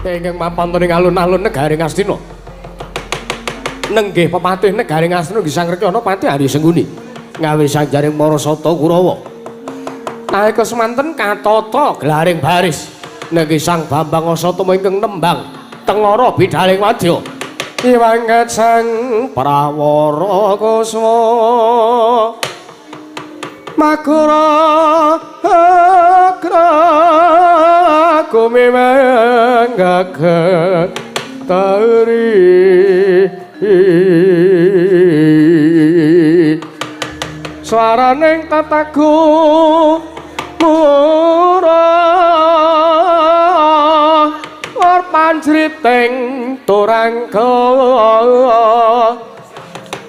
ingkang mapan ing alun-alun negari Ngastina. Nenggih pepatih negari Ngastina nggih Sang Rekyana pati Ari Sengguni. Ngawi sanjaring Marasata Kurawa. Nalika semanten katata gelaring baris nenggih Sang Bambang Asatama ingkang nembang Tengara Bidaling Wadya. Iwanget Sang Prawara Kusuma Makura akra kumimeng gagak tari swaraning tataku murah or panjriting turangga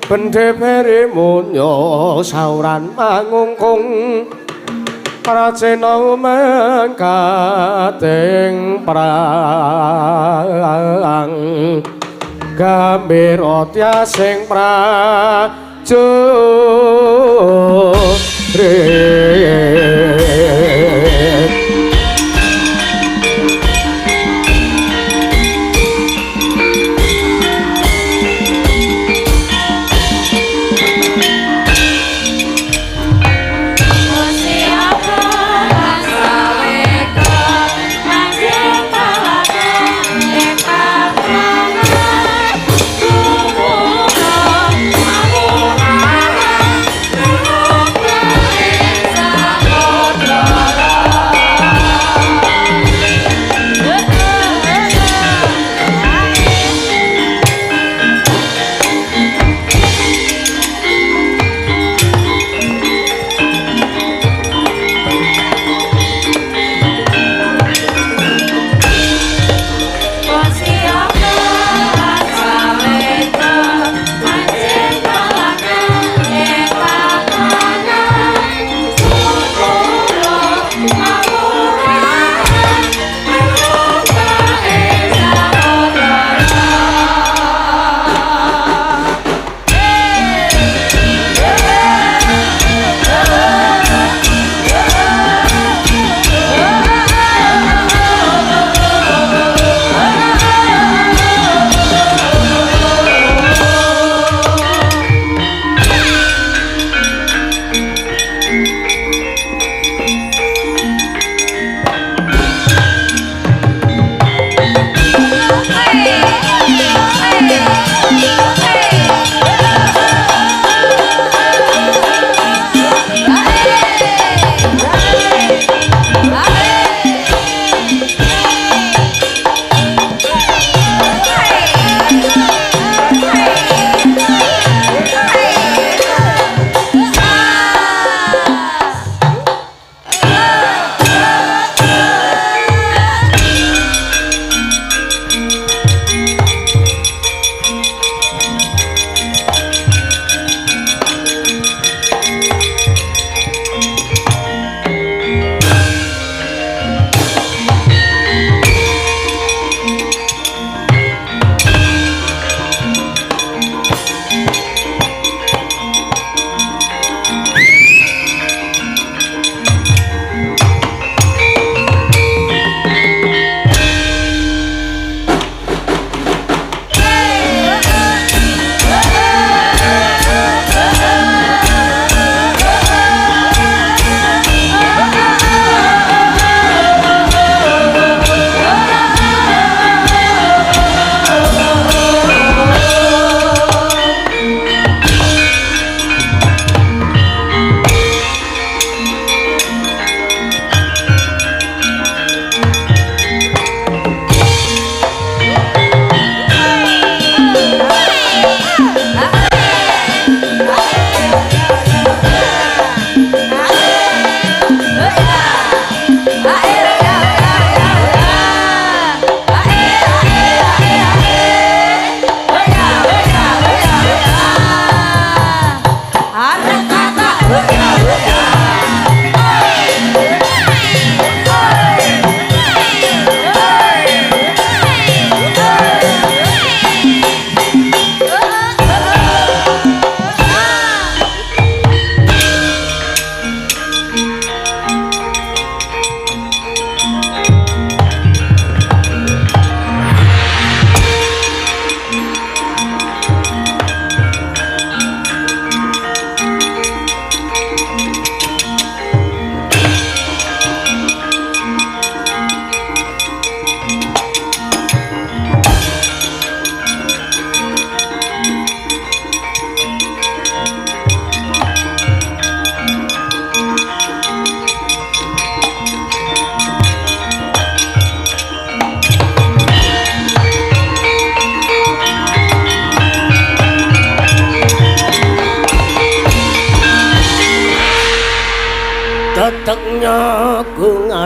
bendhe beri munyo sauran mangungkung Racena mengkating prang gambira tyasing prajurit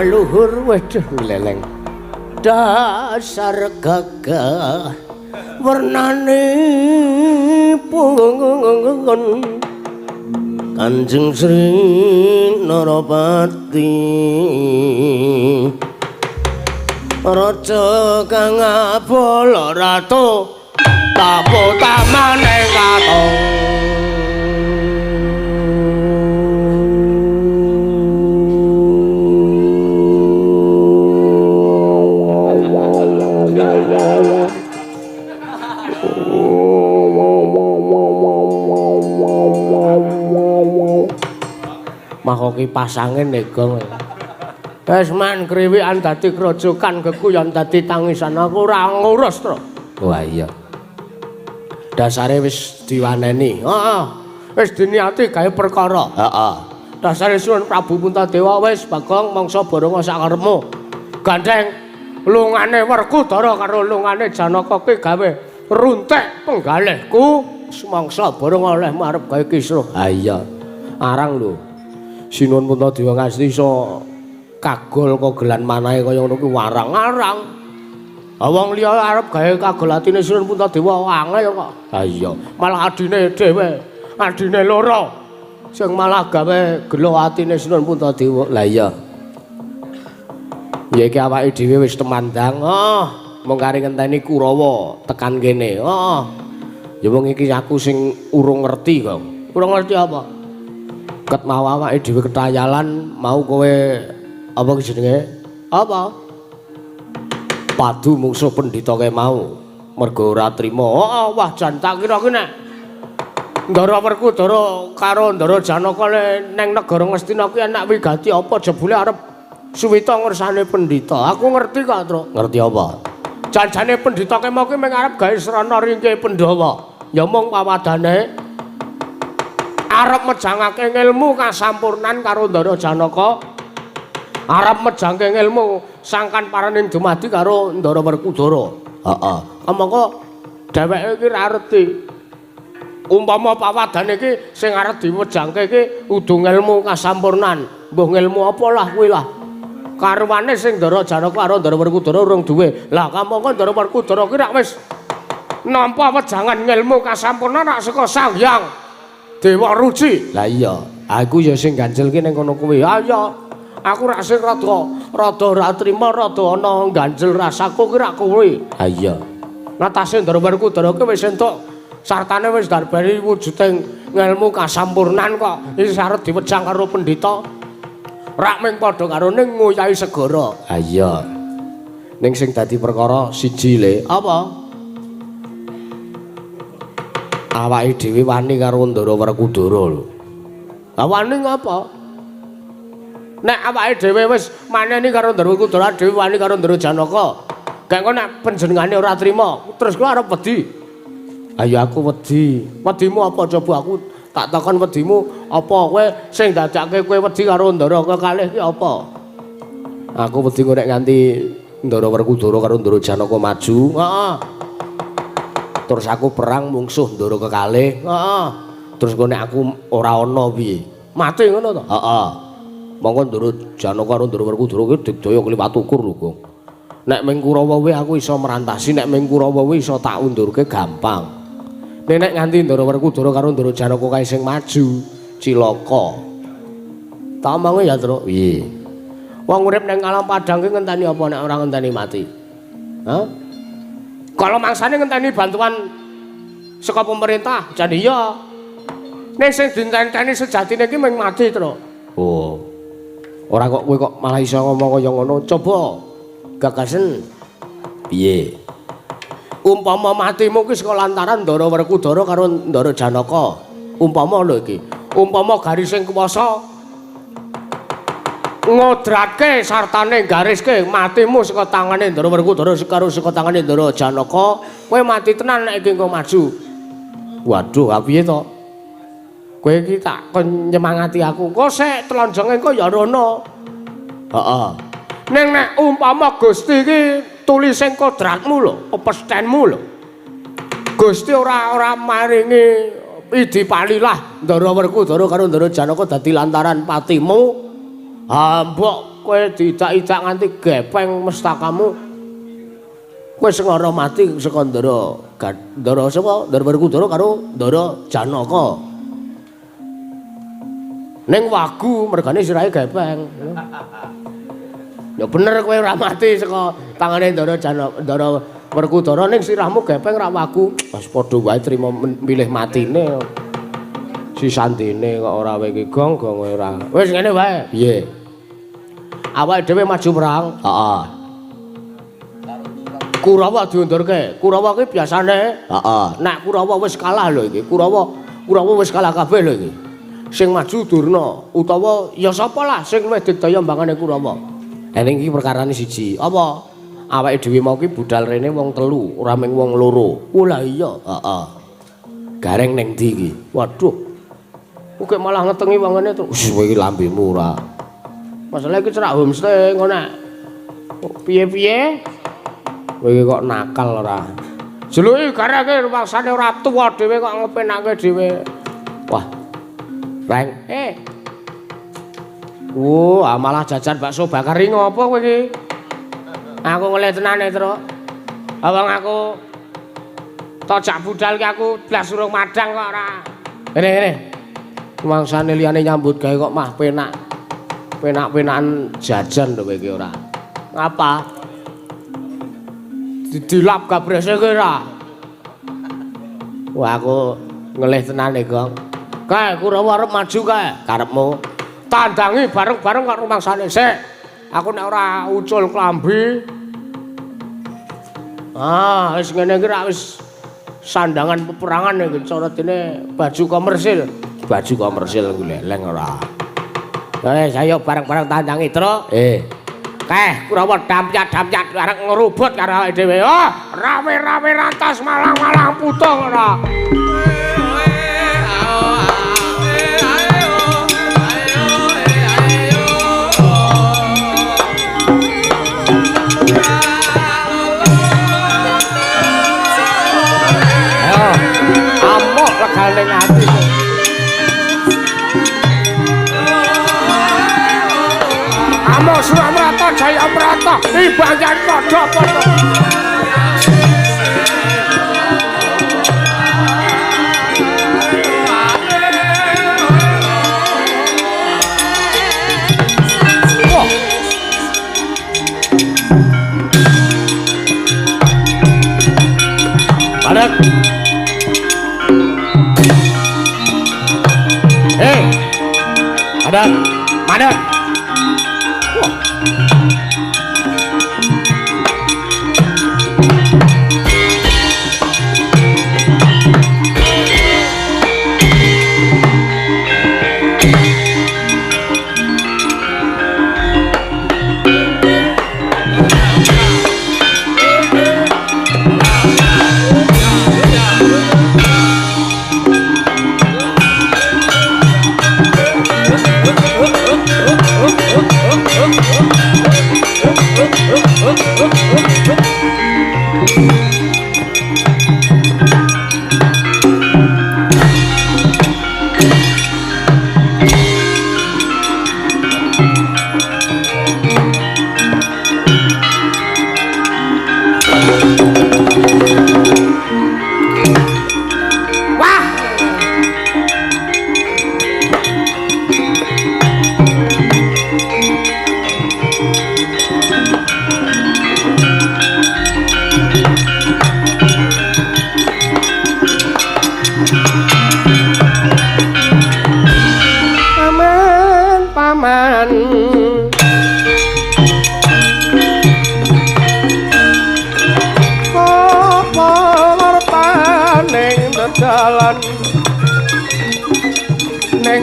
luhur wedhe gleleng dasar gagah wernane punggung Kanjeng Sri Narapati Raja kang abala ratu taputamane katong Makoki pasangin negong wis man kriwikan dadi krojokan geguyon dadi tangisan aku ora ngurus to wah iya dasare wis diwaneni heeh wis diniati gawe perkara heeh dasare suwun Prabu Puntadewa wis Bagong mangsa Baronga sakarepmu gandeng lungane Werkudara karo lungane Janaka ki gawe runtik penggalihku semangsa Baronga oleh marep gawe kisruh ha iya arang lho Sinuwun Puntadewa ngasti iso kagol kogelan manahe kaya ngono kuwi warang-arang. Ha wong liya arep gawe kagol atine Sinuwun Puntadewa angel kok. Ha iya, malah adine dhewe, adine loro sing malah gawe gelo atine Sinuwun Puntadewa. Lah iya. Ya iki awake dhewe wis temandang. Oh, mung kare ngenteni Kurawa tekan kene. Oh. Ya wong iki aku sing urung ngerti kok. Urung ngerti apa? Ket mau awake dhewe ketayalan mau kowe apa jenenge apa padu mungsuh pendhita ke mau mergo ora trima wah jan tak kira ki nek Ndara Werkudara karo Ndara Janaka ning negara Ngastina kuwi anak wigati apa jebule arep suwita ngersane pendhita aku ngerti kok Tru ngerti apa janjane pendhita ke mau ki mung arep gawe srana ringke Pandhawa ya mung pawadane arep mejangake ilmu kasampurnan karo Ndara Janaka arep mejangke ilmu sangkan paraning dumadi karo Ndara Werkudara heeh mongko dheweke iki ra ngerti umpama pawadane iki sing arep diwejangke iki udu ilmu kasampurnan mbuh ilmu apa lah kuwi lah karwane sing Ndara Janaka karo Ndara Werkudara urung duwe lah kamangka Ndara Werkudara ki rak wis nampa wejangan ilmu kasampurnan rak saka Sang Hyang Dewa Ruci. Lah iya, aku ya sing ganjelke ning kono kuwi. Ah iya. Aku rak sing rada ora trima, rada ana ganjel rasaku ki rak kuwi. Ha iya. Natase Ndara Werkudara ki wis entuk sartane wis darbari wujuding ngelmu kasampurnan kok. Iki arep diwejang karo pendhita. Rak ming padha karo ning nguyahi segara. Ha iya. Ning sing dadi perkara siji le, apa? Awake dhewe wani karo Ndara Werkudara lho. Lah wani ngapa? Nek awake dhewe wis maneni karo Ndara Werkudara dhewe wani karo Ndara Janaka. Gak kok nek panjenengane ora trima, terus kowe arep wedi. Ayo aku wedi. Wedimu apa coba aku tak takon wedimu apa kowe sing dadake kowe wedi karo Ndara kekalih ki apa? Aku wedi nek nganti Ndara Werkudara karo Ndara Janaka maju. Heeh. Terus aku perang mungsuh Ndara kekalih. Heeh. Terus kok nek aku ora ana piye? Mati ngono to? Heeh. Monggo Ndara Janaka karo Ndara Werkudara ki digdaya kliwat ukur lho, Gong. Nek ming Kurawa kuwi aku iso merantasi, nek ming Kurawa kuwi iso tak undurke gampang. Nek nganti Ndara Werkudara karo Ndara Janaka kae sing maju, cilaka. Tak omonge ya, Tru. Piye? Wong urip ning alam padang ki ngenteni apa nek ora ngenteni mati? Hah? Kalau mangsane ngenteni bantuan saka pemerintah, jan iya. Nek sing dinteni sejatine iki mung mati, Tru. Oh. Ora kok kowe kok malah iso ngomong kaya ngono. Coba gagasen piye? Umpama matimu ki saka lantaran Ndara Werkudara karo Ndara Janaka. Umpama lho iki. Umpama garis sing kuwasa ngodrake sartane gariske matimu saka tangane Ndara Werkudara karo saka tangane Ndara Janaka, kowe mati tenan nek iki engko maju. Waduh, piye to? Kowe iki tak kon nyemangati aku. Kok sik telonjonge engko ya rono. Heeh. Ning nek umpama Gusti iki tulising kodratmu lho, pestenmu lho. Gusti ora maringi idipalilah Ndara Werkudara karo Ndara Janaka dadi lantaran patimu. Mbok kowe diidak-idak nganti gepeng mestakamu. Kowe sing ora mati saka Ndara sapa? Ndara Werkudara karo Ndara Janaka. Ning wagu mergane sirahe gepeng. Ya bener kowe ora mati saka tangane Ndara Werkudara ning sirahmu gepeng ra wagu. Wis padha wae trima milih matine. Si santine kok ora wae iki gong-gong ora. Wis ngene wae. Piye? Awake dhewe maju perang. Heeh. Kurawa diundurke. Kurawa ki biasane, heeh. Nek Kurawa wis kalah lho iki. Kurawa wis kalah kabeh lho iki. Sing maju Durna utawa ya sapa lah sing luwih digdaya mbangane Kurawa. Ning iki perkarane siji. Apa? Awake dhewe mau ki budal rene wong telu, ora mung wong loro. Oh lah iya, heeh. Gareng ning ndi iki? Waduh. Kok malah ngetengi wongane terus. Wis kowe iki lambemu ora. Masalah iki cerak homestay ngono. Piye-piye? Kowe iki kok nakal ora. Jeluki gareke rumangsane ora tuwa dhewe kok ngepenake dhewe. Wah. Reng, malah jajan bakso bakar iki ngopo kowe iki? Aku ngoleh tenane, Tru. Awang aku tojak budal ki aku blas urung madang kok ora. Ngene. Rumangsane liyane nyambut gawe kok mah penak. Penak-penakan jajan lho kowe iki ora. Ngapa? Didilap gabrese kowe ora. Wah aku ngelih tenane, Gong. Kae Kurawa arep maju kae karepmu. Tandangi bareng-bareng kok rumangsane sik. Aku nek ora ucul klambi. Wis ngene iki ra wis sandangan peperangan iki cara dene baju komersil. Baju komersil leleng ora. Ayo bareng-bareng tandangi, Tru. Kae Kurawa dampyat-dampyat arek ngerubut karo awake dhewe. Oh, rame-rame rantas malang-malang putung ora. Ning ati. Amo Suramrata Jayamrata ibanjan padha-padha. Badak. Madat. Wah.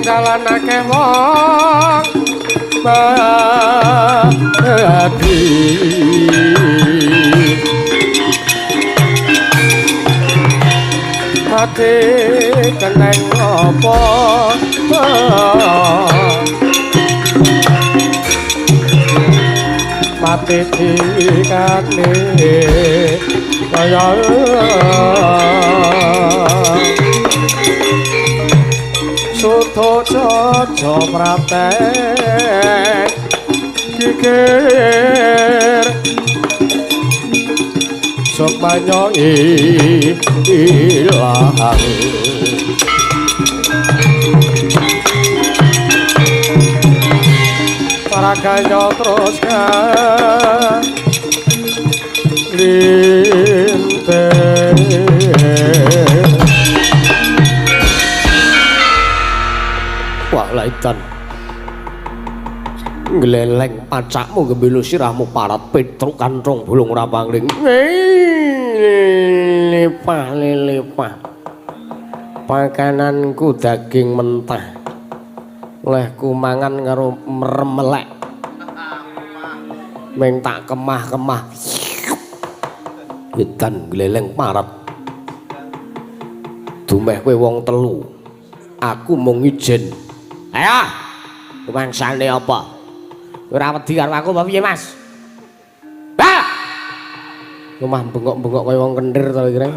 Dalan akeh wong badi mati keneng apa mati dikane kaya Soto Jojo Pratek mikir sok banyak ilang para kaya terus linting wah laitan ngeleleng pacakmu gembelu sirahmu parat petruk kantong bulung rapangling lepah pakananku daging mentah lehku mangan karo meremelek meng tak kemah-kemah edan ngeleleng parat dumeh kowe wong telu aku mung ijen ayo rumangsane apa ora wedi karo aku apa piye Mas? Bah! Omah bengok-bengok kaya wong kendir to kira.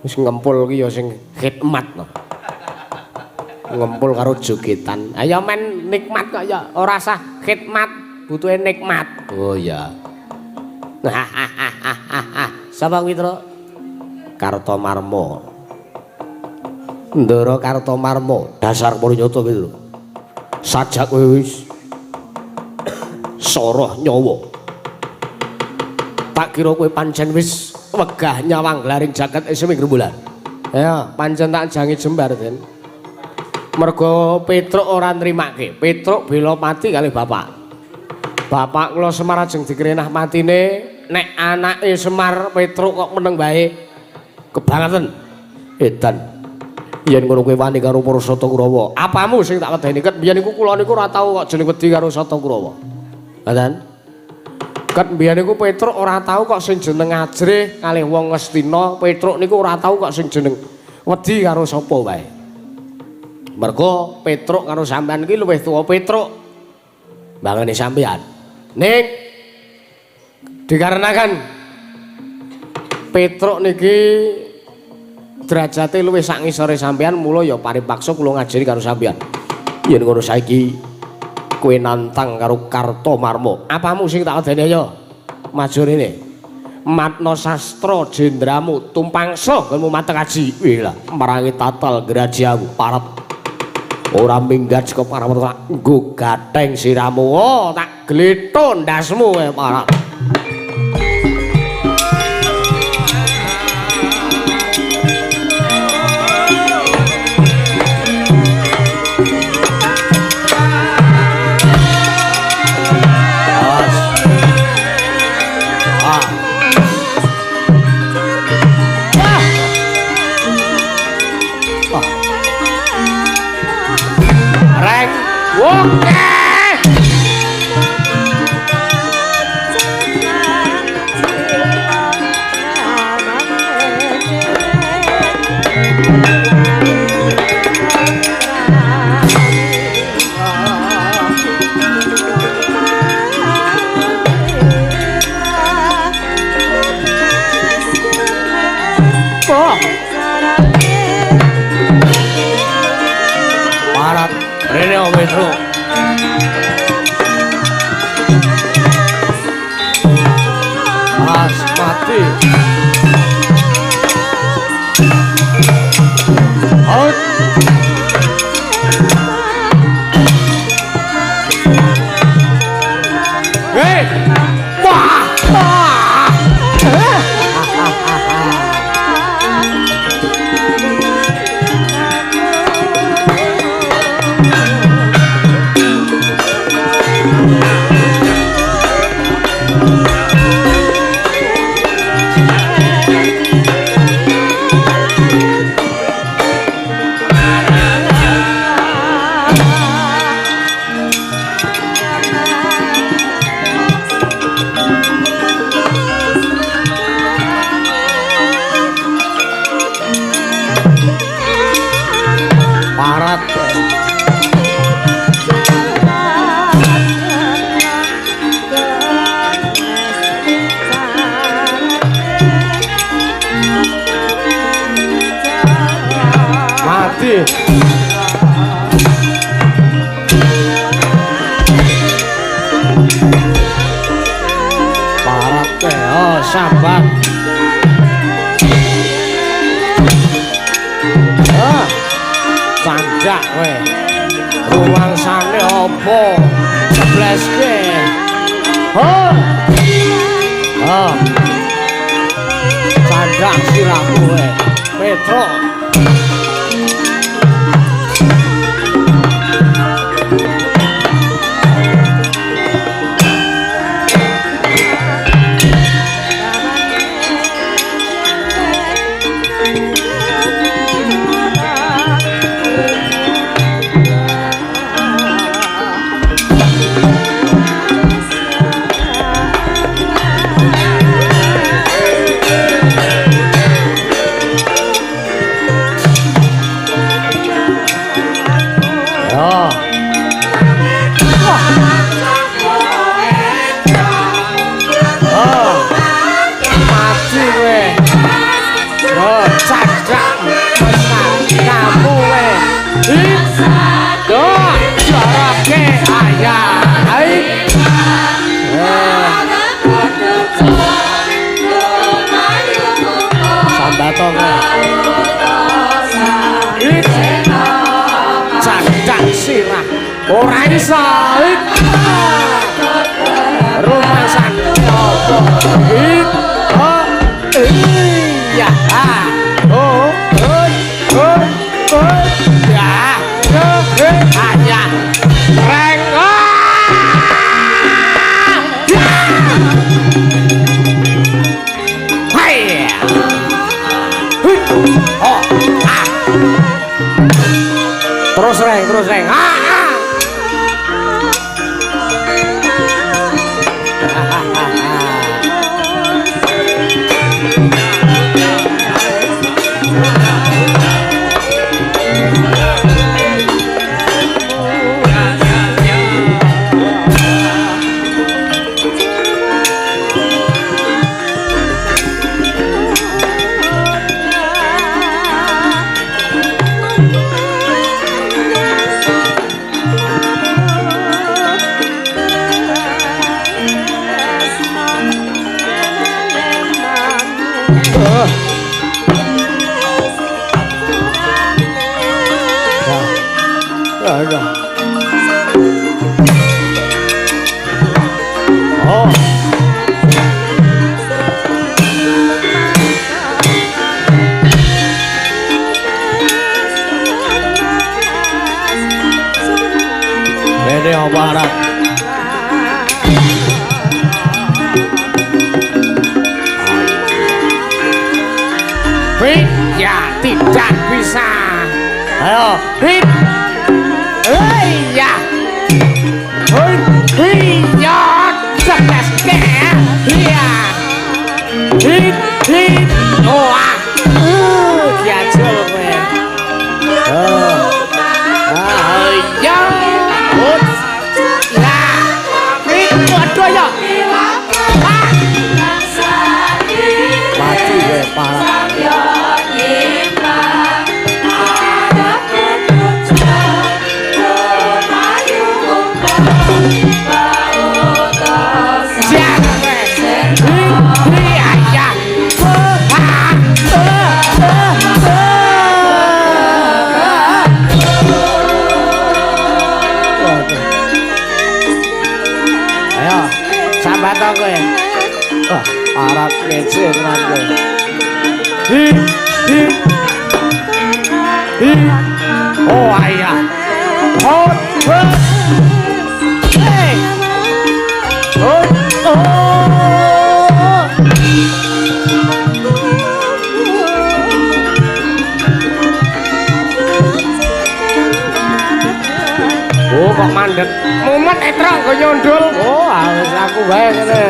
Wis ngempul ki ya sing khidmat to. Ngempul karo jogetan. Ayo men nikmat kok ya ora sah khidmat, butuhe nikmat. Oh ya. Sapa kuwi, Tru? Kartomarma. Ndara Kartomarma, dasar Purnyata kuwi lho. Sajak kowe wis soroh nyawa tak kira kowe pancen wis wegah nyawang glaring jagat seming rembulan ya pancen tak jangi jembar Den mergo Petruk ora nrimake Petruk bela mati kali bapak kula Semar ajeng dikrenah matine nek anake Semar Petruk kok meneng bae kebangetan edan yen ngono kowe wani karo para Sata Kurawa apamu sing tak wedeni ket biyen niku kula niku ora tau kok jeneng wedi karo Sata Kurawa Adan. Ket mbiyen niku Petruk ora tau kok sing jeneng Ajrih kalih wong Ngastina, Petruk niku ora tau kok sing jeneng wedi karo sapa wae. Mergo Petruk karo sampean iki luwih tuwa Petruk. Bangane sampean. Ning dikarenakan Petruk niki derajate luwih sak ngisore sampean mula ya paripaksa kula ngajari karo sampean. Yen ngono saiki kowe nantang karo Kartomarma. Apamu sing tak wedeni ayo? Maju rene. Matna sastra jendramu tumpangsa nggonmu matek aji. Wih lah, merangi tatal gerajamu parat. Ora minggat saka parawata nggo gatheng siramu. Oh, tak gletho ndasmu parat. sabar. Candak kowe. Rumangsane apa? Jebleske. Candak sirahmu kowe. Petro. Ora iso rumasan opo iya ya hanya reng hai terus reng Barat ya tidak bisa ayo hit ya ya cepat ke ya hit wah ya coba ya waduh ya mati gue parah Sahabat aku ya wah parat kece tenan gue oh ayah hey oh kok mandek mumet etrang kok nyondol oh harus aku bae ngene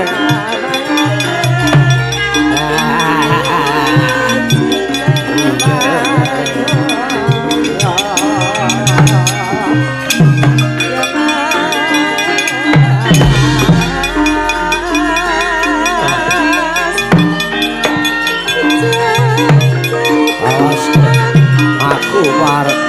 aku parek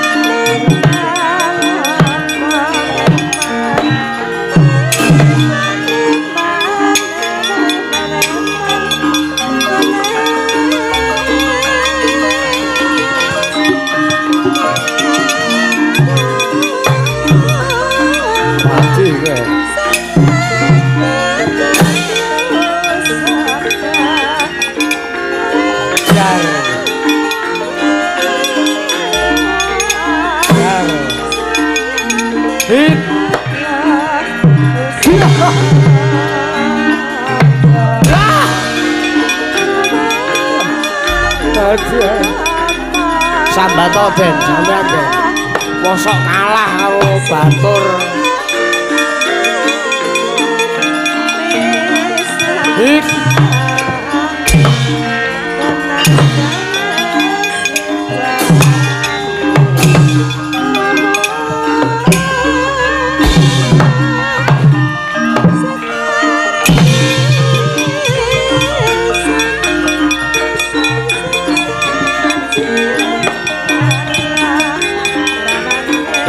Dar. Dar. Hit. Sambato Den, sampean Den. Mosok kalah karo Batur. Hit.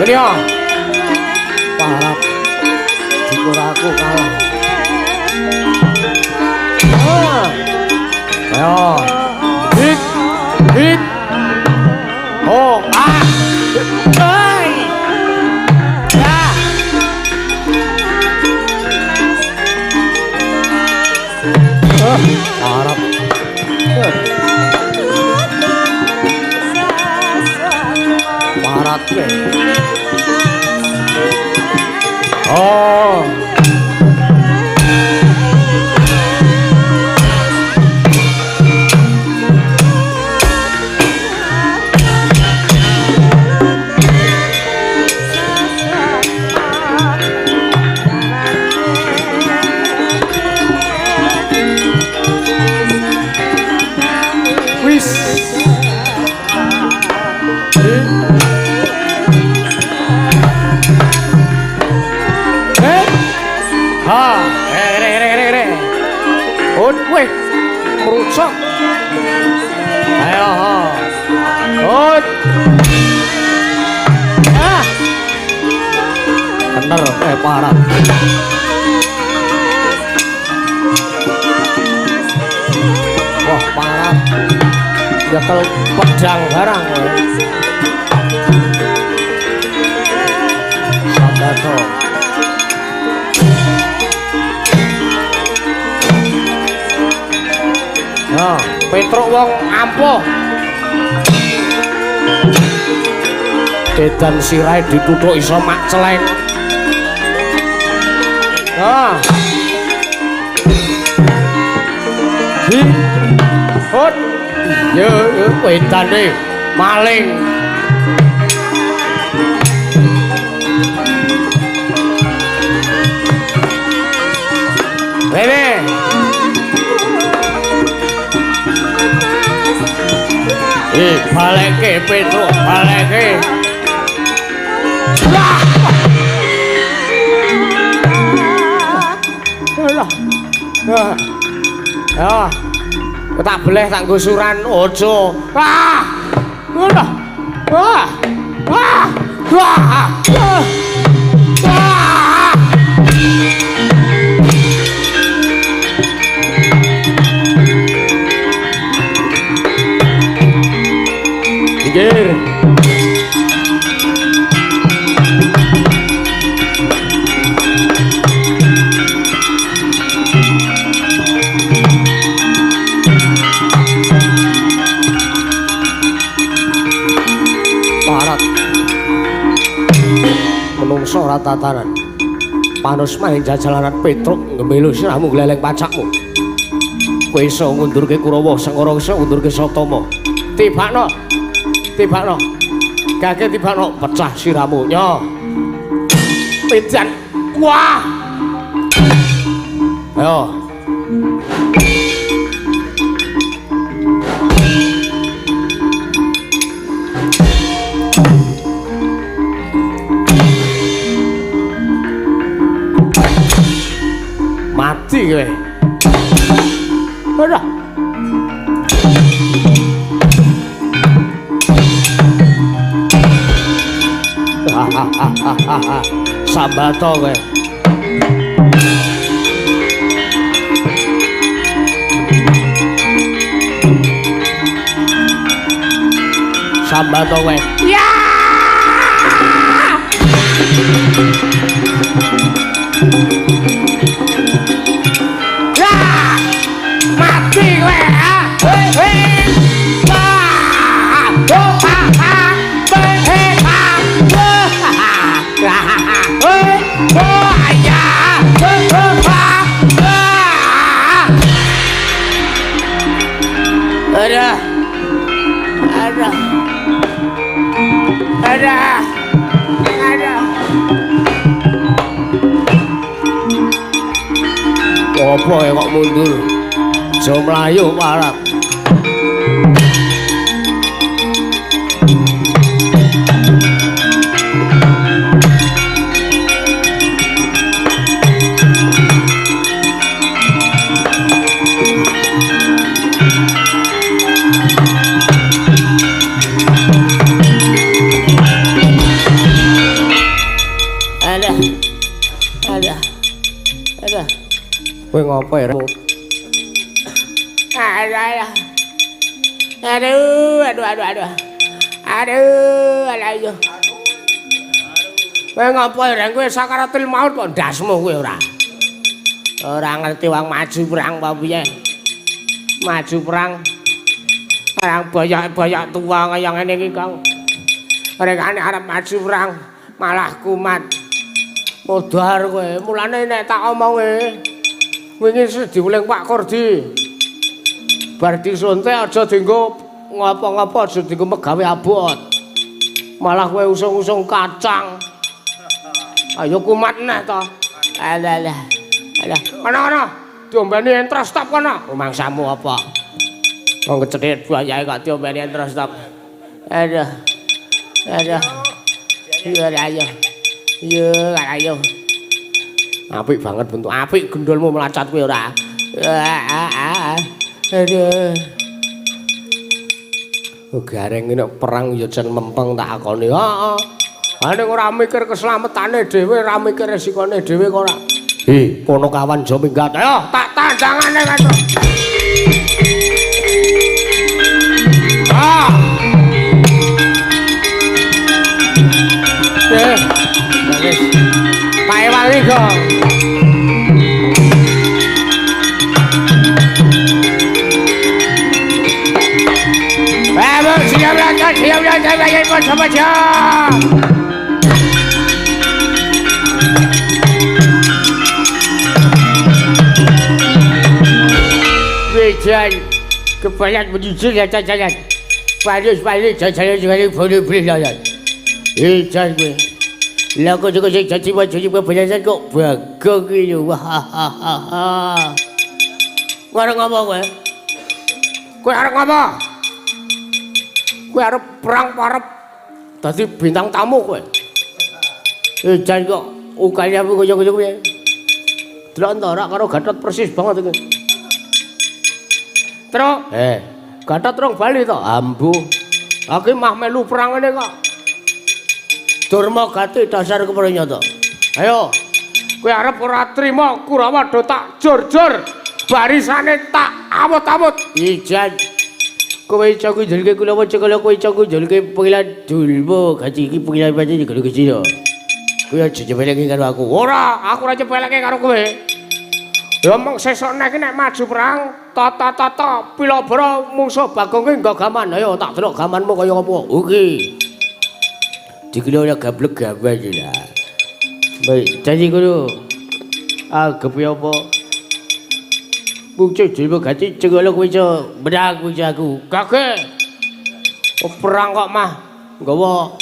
Ini ya, parah, syukur aku kalah. Ayo, hit, hit, oh, ah, hey, ya, parah, parah deh. Oh. Wis. Wih, merusak. Ayo, hut. Ah, bener, parah. Wah, parah. Nyekel pedang barang. Sambato. Nah, Petruk wong ampuh. Edan sirahe dituthuk iso mak celeng. Nah. Hi. Hot. Yo, wedane maling. Rene. Baleke Petruk, baleke. Ya. Tak boleh tak gusuran ojo. Ngono. Wah. Wah. Wah. Pinggir. Parat. Menungso ora tatanan. Panus main jajalanan Petruk ngemelu siramu gleleng pacakmu. Kowe iso ngundurke Kurawa, Sengkara iso ngundurke Satama. Tibakno. Tibakno. Gage tibakno pecah siramu nyo. Pijan. Wah. Ayo. Mati kowe. Ora. Sambato kowe. Sambato kowe. Ya! Ya! Mati kowe. Hei, hei. Ada. Apa ya kok mundur? Jo mlayu parap. Kowe ngopo ya? Aduh. Kowe ngopo ya? Kowe sakaratul maut kok ndasmu kowe ora. Ora ngerti wong maju perang apa piye. Maju perang. Perang boyok-boyok tuwa kaya ngene iki, Kang. Rekane arep maju perang malah kumat. Modar kowe, mulane nek tak omonge wingi diuling Pak Kordi. Bar disuntik aja dienggo ngapa-ngapa, aja dienggo megawe abot. Malah kowe usung-usung kacang. Ayo kumat neh to. Alah. Ana. Diombeni entras stop kono. Mangsamu apa? Wong kecethit buayae kok diombeni entras stop. Aduh. Ayo. Apik banget bentuk apik gendolmu melacat kowe ora. Aduh. Gareng ini perang ya jan mempeng tak akoni. Heeh. Ane ora mikir keselamatane dhewe, ora mikir resikone dhewe kok ora. Kono kawan jo minggat. Ayo tak tandangane kato. Wis. Pae wali kok. Siap baca. Wejan kebanyak menjijil ya jajan. Paris jajan boleh jajan. Wejan gue. Lah kok sing janji belajar kok bagong iki lho. Arep ngapa kowe? Kowe arep ngapa? Kowe arep perang parep dadi bintang tamu kowe. Jan kok ukane apa kaya kowe. Delok ora karo Gatot persis banget iki. Terus, Gatot rong bali to, ambu. Aku mah melu perang ngene kok. Durma Gati dasar kepranyata. Ayo, kowe arep ora trima Kurawa do tak jor-jor. Barisane tak awut-awut. Ijan. Kowe iso kunjulke kula waca kala kowe iso kunjulke Panggilan Durma Gati iki panggilan pancen iki Gusti. Kowe aja cepeleke karo aku. Ora, aku ora cepeleke karo kowe. Ya mong sesuk nek maju perang, tata Pilabara mungsuh Bagong nggo gaman. Ayo tak delok gamanmu kaya apa. Oke. Dikira ora gablek gawe iki lah. Baik, janji kono. Agep apa? Bungcuk Durma Gati cengolo kowe iso menang kuwi aku. Kage. Perang kok mah nggawa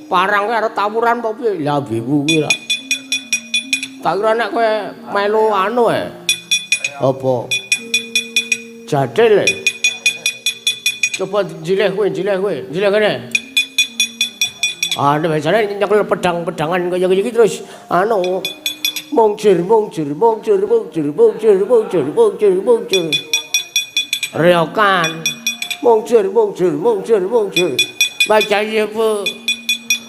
parang kowe arep tawuran apa piye? Lah bibu kuwi ra. Tak kira nek kowe melu anu apa? Jadil. Coba jileh kowe. Jileh kene. Nek biasane nyekel pedang-pedangan kaya iki terus anu mungcir. Reokan. Mungcir. Baca ya, Bu.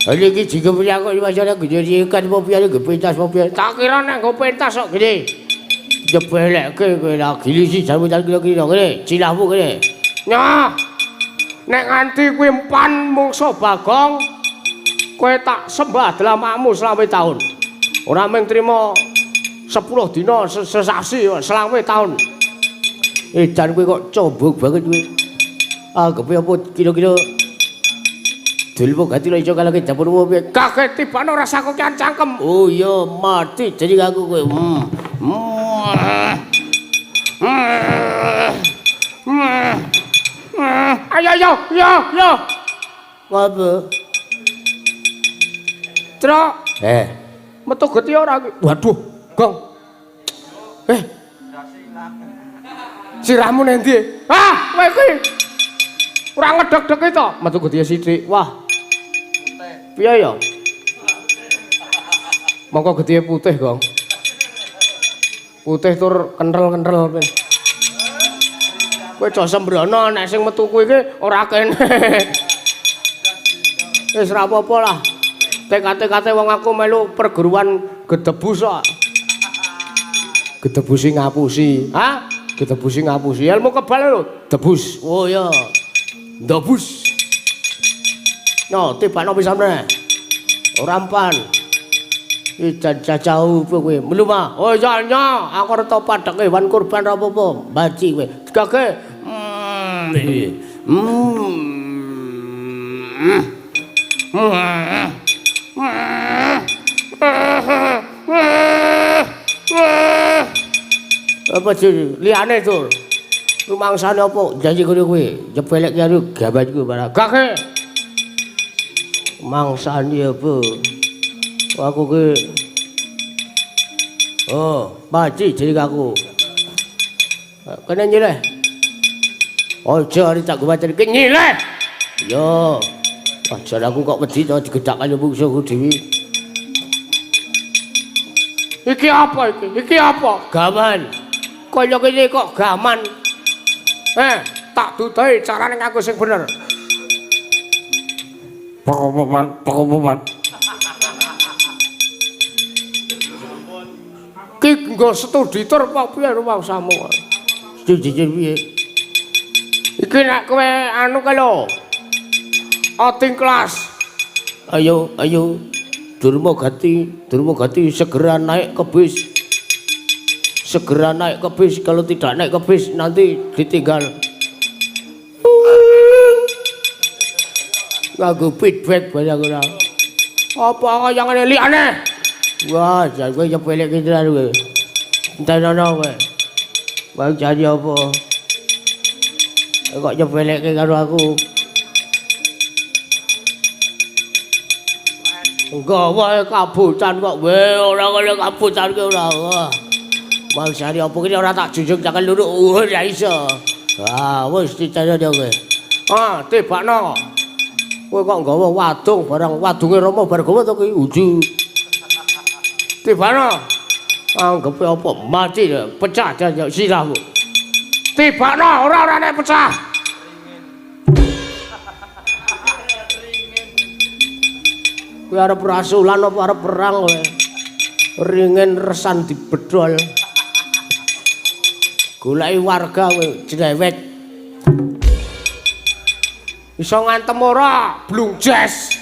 Hari iki jika punya kok masalah gede ikan mau piye pentas mau piye. Tak kira nek nggo pentas kok gede. Jebeleke kowe lagi lisi jamu-jamu kira-kira ngene, cilahmu kene. Nyah. Nek nganti kowe empan mungsuh Bagong, kowe tak sembah dalamakmu selama tahun. Ora mung trima 10 dina sesasi selama tahun. Jan kowe kok combong banget kowe. Anggepe apa kira-kira Durma Gati lho iso kalake dapur piye? Kaget tibane rasa kok cangkem. Oh iya, mati jadi aku kowe. Ayo yo. Ngapa? Trok. Metu geti ora iki. Waduh, Gong. Sirahmu nang ndi? Ah, kowe iki. Ora ngedeg-deg to. Metu geti sithik. Wah. Piye ya? Mongko getihe putih, Gong. Putih tur kenthel-kenthel ben. Kowe aja sembrono nek sing metu kuwi iki ora kene. Wis ora apa-apa lah. Tekate wong aku melu perguruan gedebus kok. Gedebusi ngapusi. Hah? Gedebusi ngapusi. Ilmu kebal lho, debus. Oh ya. Debus. No, tibakno pisan meneh. Ora ampan. Jajau kowe. Melu mah. Oh iya nya, aku arep padhek hewan kurban apa apa. Baci kowe. Digage. Apa sih liyane tur? Rumangsane apa? Janji kene kowe. Jepelek karo gabanku barang. Gage. Mangsane apa? Aku ke baci jadi aku kena nyileh ojo hari tak baca ke nyileh yo wajar aku kok wedi to digedhak karo musuhku dhewe iki apa gaman kaya kene kok gaman tak dudahi carane ngaku sing bener pokok-pokokan ki nggo studi tur apa piye rumangsamu? Studi piye? Iki nek kowe anu kae lho. Oting kelas. Ayo. Durma gati segera naik ke bis. Segera naik ke bis, kalau tidak naik ke bis nanti ditinggal. Nganggo feedback banyak ora. Apa kaya ngene liyane? Wah, jan kowe nyepelek ki tenan kowe. Entenono kowe. Bang jadi apa? Kok nyepelek karo aku? Enggak wae kabutan kok ora kaya kabutan ki ora. Bang jadi apa ki ora tak junjung jangan luruk. Ora iso. Ah, wis dicana kowe. Ah, tibakno. Kowe kok nggawa wadung barang wadunge Rama bar gawa to ki uju. Tibano, anggap apa mati pecah dan sirahmu. Tibano, orang nek pecah. Kowe arep rasulan apa arep perang kowe? Ringen resan dibedol. Goleki warga kowe cerewet. Iso ngantem ora blungjes.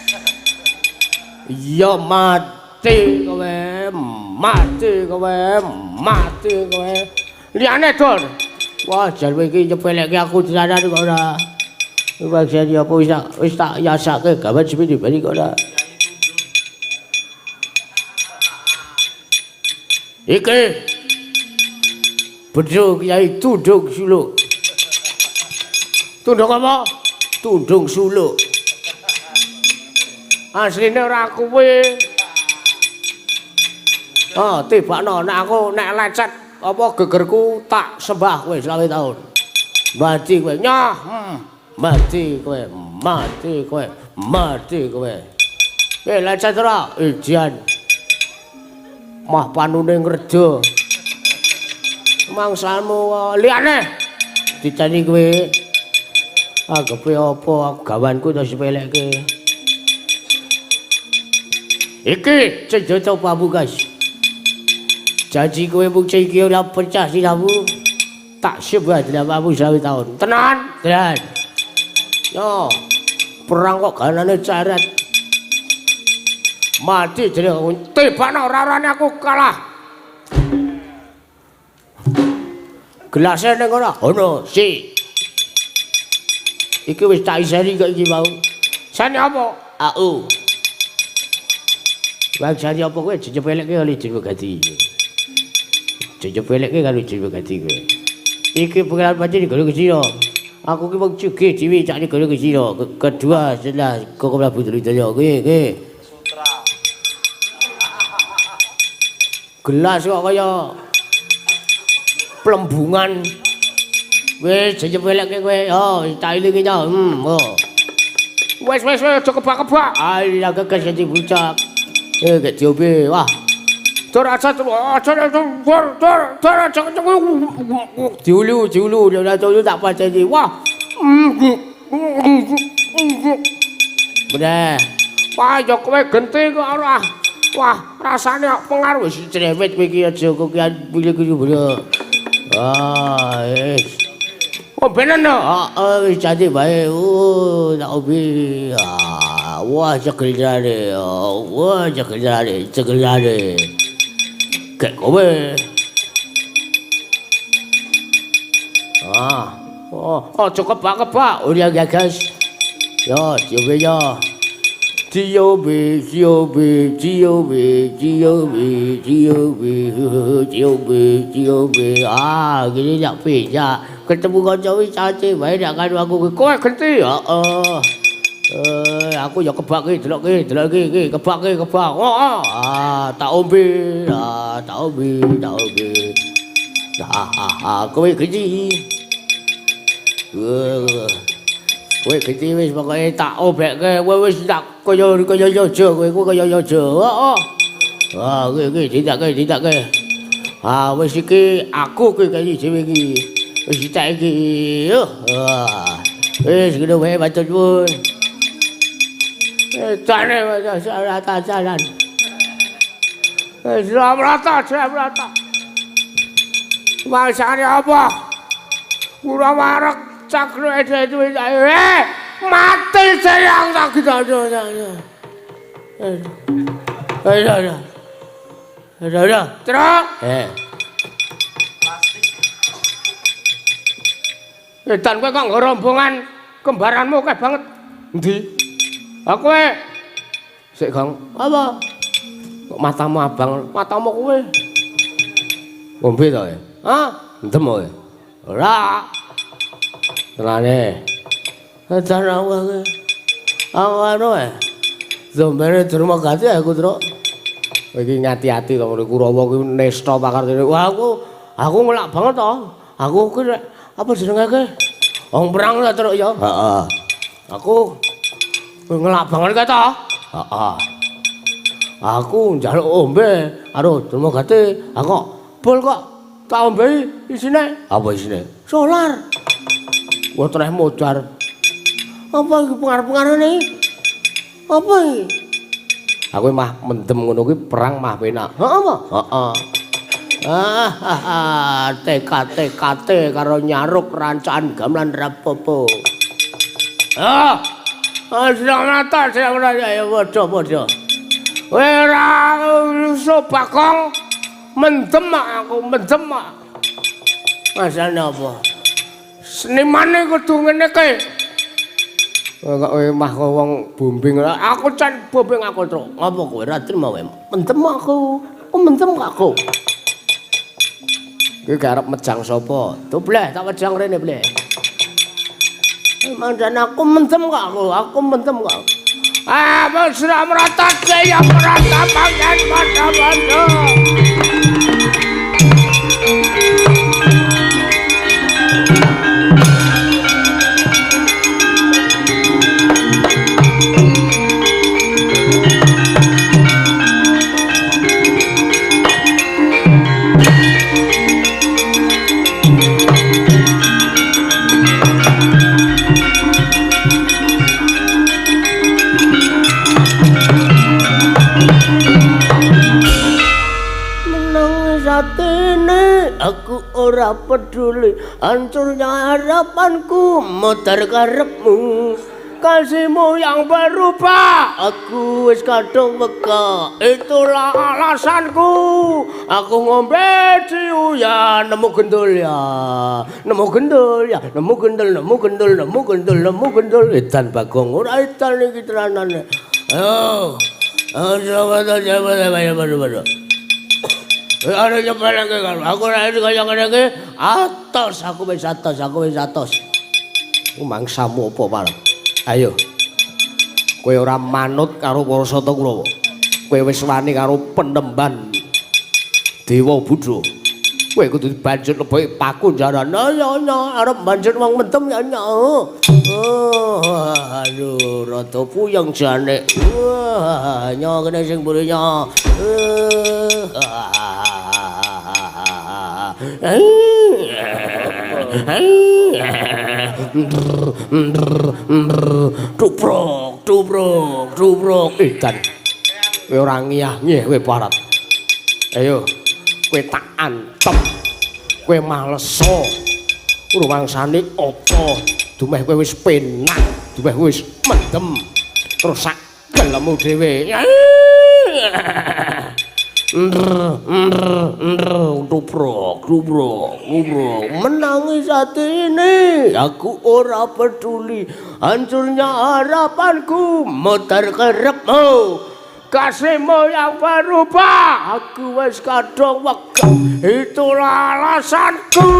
Iya mati kowe. Liyane Dor. Wah, jan kowe iki nyepelekke aku tenanan kok ora. Wis jadi apa wis tak yasake gawe sepedi-sepedi kok ora. Iki Bedho Kyai Tundung Suluk. Tundung apa? Tundung Suluk. Asline ora kuwi. Oh, tibakno nek aku nek lecet apa gegerku tak sembah kowe 20 tahun. Mati kowe nyah. Mati kowe. Lecet ora ijian. Mah panune ngrejo. Mangsamu liyane ditani kowe. Anggepe apa gawanku to sepelekke. Iki cecok pamungkas. Janji kowe mung iki ora pecah siramu. Tak sebah dilamamu 20 tahun. Tenan? Tenan. Yo. Perang kok ganane ceret. Mati jeneng tibakno ora-orane aku kalah. Gelasé ning ora? Ono, si. Iki wis tak iseni kok iki mau. Sane apa? AU. Wong jare apa kowe jejepelekke kali jeneng gati. Jejepelekke karo jeneng gati kowe. Iki pengelan pancen digolong sira. Aku ki wong sugih dhewe cak negara ki sira. Kedua setelah Koko Prabu Dridaya kowe. Gelas kok kaya plembungan. Wis jepeleke kowe. Oh, tak ilingi ta. Wis aja kebak-kebak. Ayo geges dadi bucak. Gek diombe. Wah. Tur aja diulu tak paceni. Wah. Bener. Wah, ya kowe genti kok ora. Wah, rasane pengaruh wis cerewet kowe iki aja kok pilih iki bener. Ah, wis. Oh bener no? Wis jadi bae. Tak obi. Wah, cekelane. Wah, cekelane. Kayak kowe. Cukup kebak. Udah gagas. Ya, coba ya. Ciobe. Gini tak bisa. Ketemu kanca wis cace bae nek karo aku kowe genti. Aku ya kebak delokke kebak. Tak ombe. Kowe genti. Kowe genti wis pokoke tak obekke kowe wis tak kaya yojo kowe kaya yojo. Kowe ditakke. Wis iki aku kowe kaya dhewe iki. Wis ditek iki. Wis ngono wae matur nuwun. Jane jalan. Rata. Masane apa? Ora warek cakro edhe mati sayang tak gitu. Ayo. Terus. Edan kowe kok nggo rombongan kembaranmu akeh banget. Endi? Aku sik Gang. Apa? Kok matamu abang, matamu kowe. Ngombe to ya? Ndem kowe. Ora. Tenane. Edan aku. Anu Zombene terima kasih aku, Truk. Iki ngati-ati to Kurawa kuwi nesta pakartine. Wah aku ngelak banget to. Aku kuwi apa jenenge? Wong perang ta Truk ya? Heeh. Aku ngelak banget ka to? Heeh. Aku njaluk ombe karo Durmagati. Aku bol kok tak ombe isine. Apa isine? Solar. Wah treh modar. Apa iki pengaruh-pengaruhane? Apa iki? Aku mah mendem ngono kuwi perang mah penak. Heeh, Pak. Heeh. TKT karo nyaruk rancaan gamelan rapopo. Selamat ya padha. Kowe ora iso bakong mendem aku. Masane apa? Senimane kudu ngene iki. Kok kowe mah wong bombing. Aku can bombing aku, Truk. Ngapa kowe ora trimo kowe? Mendem aku. Mendem aku. Kowe garep mejang sapa? Tuh bleh, tak mejang rene bleh. Mandan aku mendem kok aku. Mesra merata jaya merata bagian pada. Aku ora peduli hancurnya harapanku muter karepmu kasihmu yang berubah aku wis kadung weka itulah alasanku aku ngombe diuya nemu gendul edan Bagong ora edan iki teranane baru ada nyebar lagi kan, aku lagi kaya ngene iki, aku wis atos. mangsamu apa pareng? Ayo. Kowe ora manut karo para Sata Kurawa. Kowe wis wani karo penemban Dewa Buddha. Kowe kudu banjur leboke paku jaran. Ya arep banjur wong mentem ya. Aduh, rada puyeng jane. Nya kene sing mburi nya. Dubrok. Edan. Kowe ora ngiyah-ngiyah kowe parat. Ayo, kowe tak antem. Kowe maleso. Rumangsane apa? Dumeh kowe wis penak, dumeh kowe wis mendem. Terus sak gelemu dhewe. Dubrok. Menangis atine. Aku ora peduli. Hancurnya harapanku. Muter kerepmu. Kasihmu yang berubah. Aku wis kadung wegah. Itulah alasanku.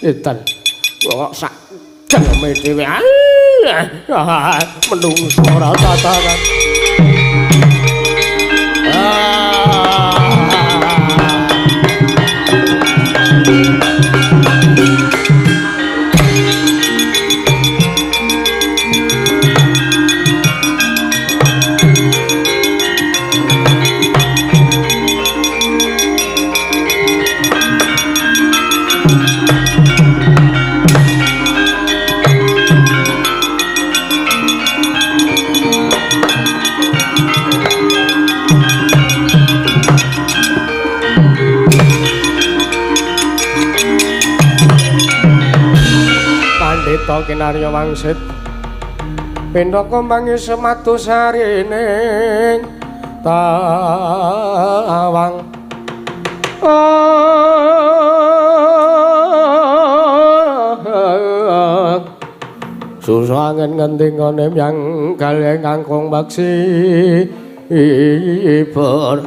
Edan. Kok sak geleme dhewe. Menungso ora tatanan. Pandita kinarya wangsit pindha kombangi semadu sarining tawang susah angin ngenting konem yang kalian kangkung baksi ibar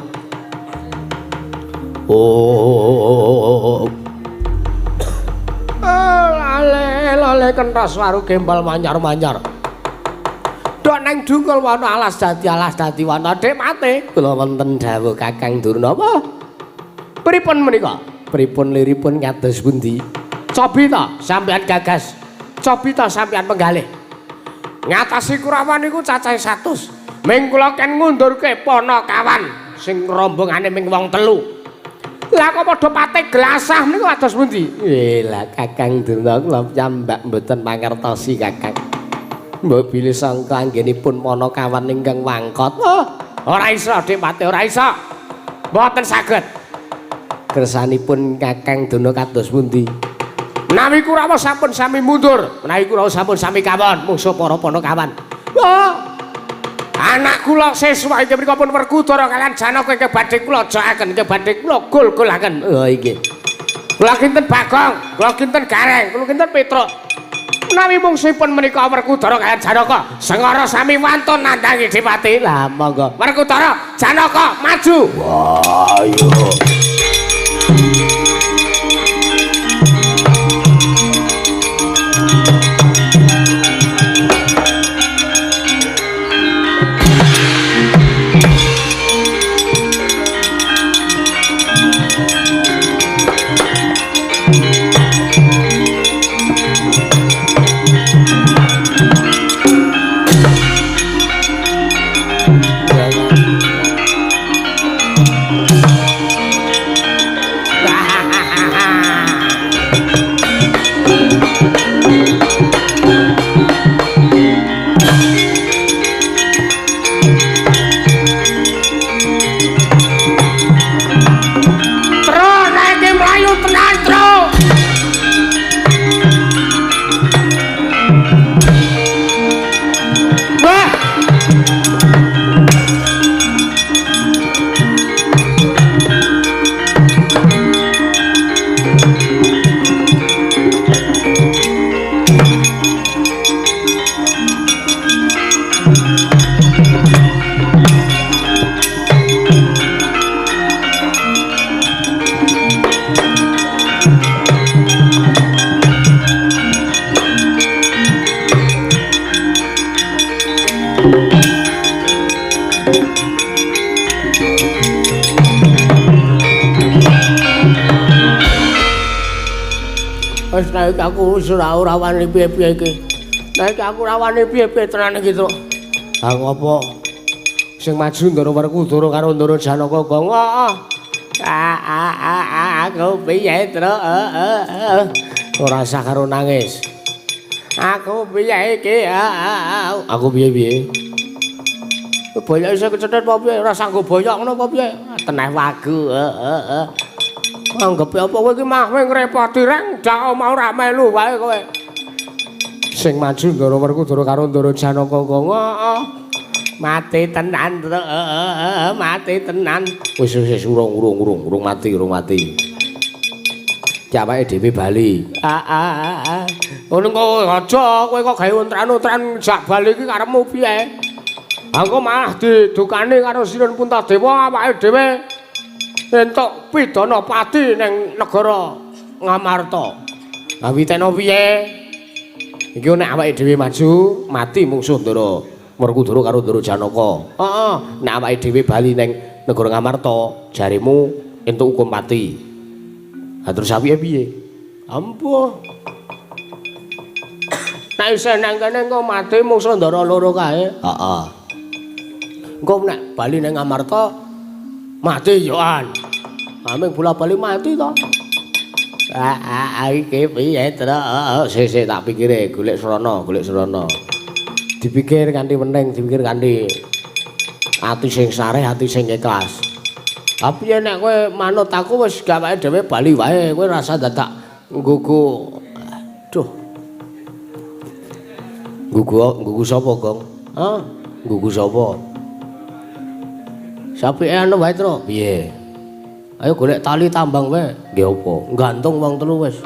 lale kentas waru gembal manyar-manyar dok neng dungkul wana alas dadi wana dek mati kula wonten dawuh Kakang Durnapa pripun menika pripun liripun kados pundi cobi ta sampean gagas cobi ta sampean penggalih ngatasi Kurawa niku cacahe 100 ming kula ken ngundurke Panakawan sing rombongane ming wong 3 lah kok padha pate glasah niku kados pundi? Lah Kakang Durna kula piyambak mboten mangertosi Kakang. Mbok bilih sangka anggenipun Panakawan ingkang wangkot. Ora iso Dik Pati, ora iso. Mboten saged. Kersanipun Kakang Durna kados pundi? Menawi Kurawa sampun sami mundur, menawi Kurawa sampun sami kawon mungsuh para Panakawan. Anak kula seswa inggih menika pun Werkudara kalian Janaka inggih badhe kula jakaken inggih badhe kula gol-golaken. Inggih. Kula kinten Bagong, kula kinten Gareng, kula kinten Petruk. Menawi mungsipun menika Werkudara kalian Janaka, sengara sami wantun nandhangi Dipati. Lah monggo. Werkudara, Janaka maju. Wah, ayo. Wis nek aku wis ora wani piye-piye iki. Nek aku ora wani piye-piye tenan iki, Truk. Ha ngopo? Sing maju Ndara Werkudara karo Ndara Janaka Gong. Aku piye, Truk? Ora usah karo nangis. Aku piye iki? Aku piye-piye? Boyok iso kecethit apa piye? Ora sanggo boyok ngono apa piye? Teneh wagu. Anggepe apa kowe iki mah ngrepoti reng dak mau ora melu wae kowe. Sing maju Ndara Werkudara karo Ndara Janaka Gong. Mati tenan, Truk. Mati tenan. Wis urung mati. Jawake dhewe bali. Ngono kok aja kowe kok gawe ontran-ontran jak bali iki karepmu piye? Aku malah didukani karo Sirun Puntadewa awake dhewe entuk pidana pati ning negara Ngamarta. Lah witeno piye? Iki nek awake dhewe maju mati mungsuh Ndara Werkudara karo Ndara Janaka. Heeh, nek awake dhewe bali ning negara Ngamarta jarimu entuk hukum mati. Ha terus piye? Ampuh. Nek isih nang kene engko mati mungsuh Ndara loro kae. Heeh. Engko nek bali ning Ngamarta mati yoan. Ameng bola-bali mati to. Iki piye, Truk? Sik tak pikire, golek srana. Dipikir kanthi wening, dipikir kanthi ati sing sareh, ati sing ikhlas. Tapi nek kowe manut aku wis gaweke dhewe bali wae, kowe rasa dadak nggugu. Duh. Nggugu sapa, Gong? Hah? Nggugu sapa? Sapike anu wae, Truk. Piye? Ayo golek tali tambang wae. Nggih apa? Gantung wong telu wis.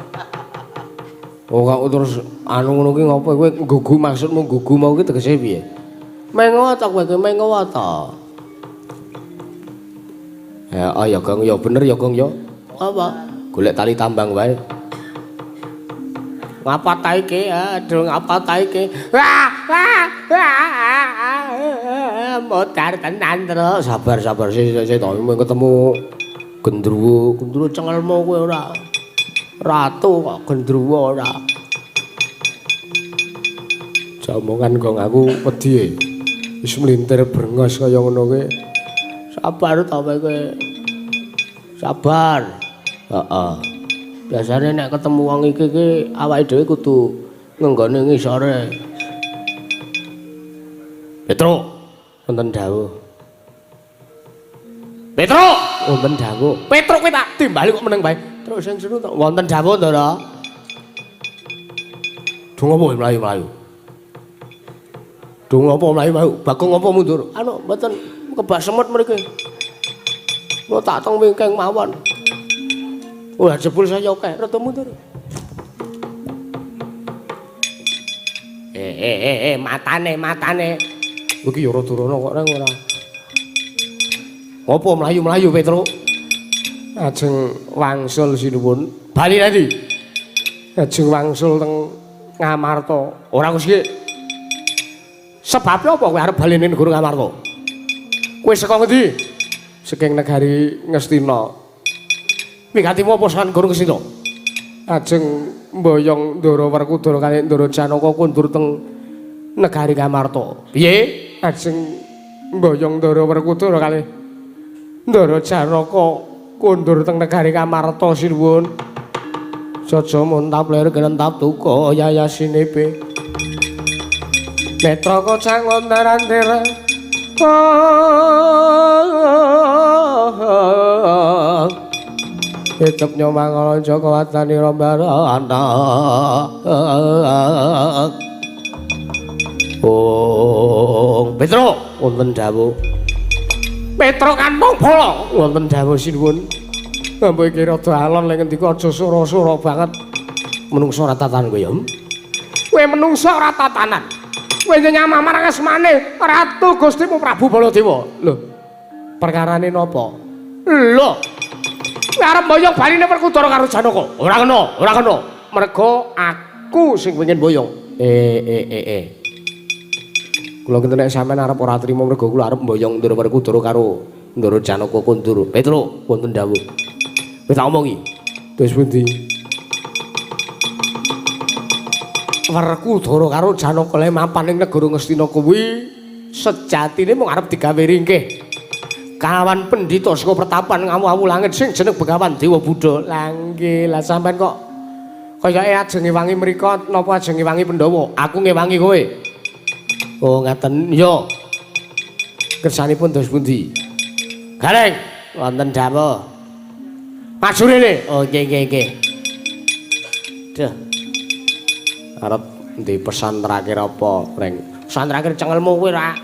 Oh kok terus anu ngono ki ngopo kowe nggugu maksudmu nggugu mau ki tegese piye? Mengo ta kowe mengo ta? Ya Gong ya bener ya Gong ya. Apa? Golek tali tambang wae. Ngapa ta iki? Aduh ngapa ta iki? Modar tenan terus. Sabar sik to ketemu gendruwo cengelmu kowe ora. Ratu kok gendruwo ora. Jamongan Gong aku wedi. Wis mlintir brengos kaya ngono kowe. Sabar ta kowe. Sabar. Heeh. Biasane nek ketemu wong iki awake dhewe kudu ngenggone ngisore. Petro, wonten dawuh. Petro, wonten dawuh. Petro kowe tak timbali kok meneng bae. Terus sing seru to wonten dawuh to, Ndara. Dung apa mlayu-mlayu? Dung apa mlayu-mlayu? Bagong apa mundur? Anu mboten kebak semut mriki. Kok tak teng wingking mawon. Wah jebul saya oke, rada mundur. Matane. Iki ya rada rono kok nang ora. Apa mlayu-mlayu Petro? Ajeng wangsul sinuwun. Bali nanti. Ajeng wangsul teng Ngamarta. Ora kuwi. Sebab apa kowe arep bali ning negara Ngamarta? Kowe saka ngendi? Saking negari Ngastina. Wigatimu apa sakan Guru Ngastina? Ajeng mboyong Ndara Werkudara kali Ndara Janaka kundur teng negari Ngamarta. Piye? Ajeng mboyong Ndara Werkudara kali Ndara Janaka kundur teng negari Ngamarta sinuwun. Jaja muntap lir genentap tuka yayasinepe. Netra kocang ontaran-tera. Hitep nyomang Joko watani rombarana. Petro wonten dawuh. Petro kantong bola wonten dawuh sinuwun. Mbok iki rada alon lek ngendika aja sura-sura banget. Menungso ora tatanan kowe ya. Kowe menungso ora tatanan. Kowe nyamah marang asmane Ratu Gustimu Prabu Baladewa. Lho. Perkarane napa? Lho. Kowe arep mboyong baline Werkudara karo Janaka. Ora kena. Mergo aku sing pengen mboyong. Kula kinten nek sampean arep ora trima mergo kula arep mboyong Ndara Werkudara karo Ndara Janaka kundur. Petro wonten dawuh. Wis tak omongi. Terus pundi? Werkudara karo Janaka le mapan ing negara Ngastina kuwi sejatine mung arep digawe ringkih. Kawan pendhita saka pertapan ngawu-awu langit sing jeneng Begawan Dewa Buddha. Lah nggih, lah sampean kok kayake ajeng ngewangi mriku napa ajeng ngewangi Pandhawa? Aku ngewangi kowe. Oh, ngaten. Ya. Kersanipun dos pundi? Gareng, wonten dawuh. Maju rene. Oh, nggih nggih nggih. Duh. Arep ndi pesan terakhir apa, Reng? Pesan terakhir cengelmu kowe ra.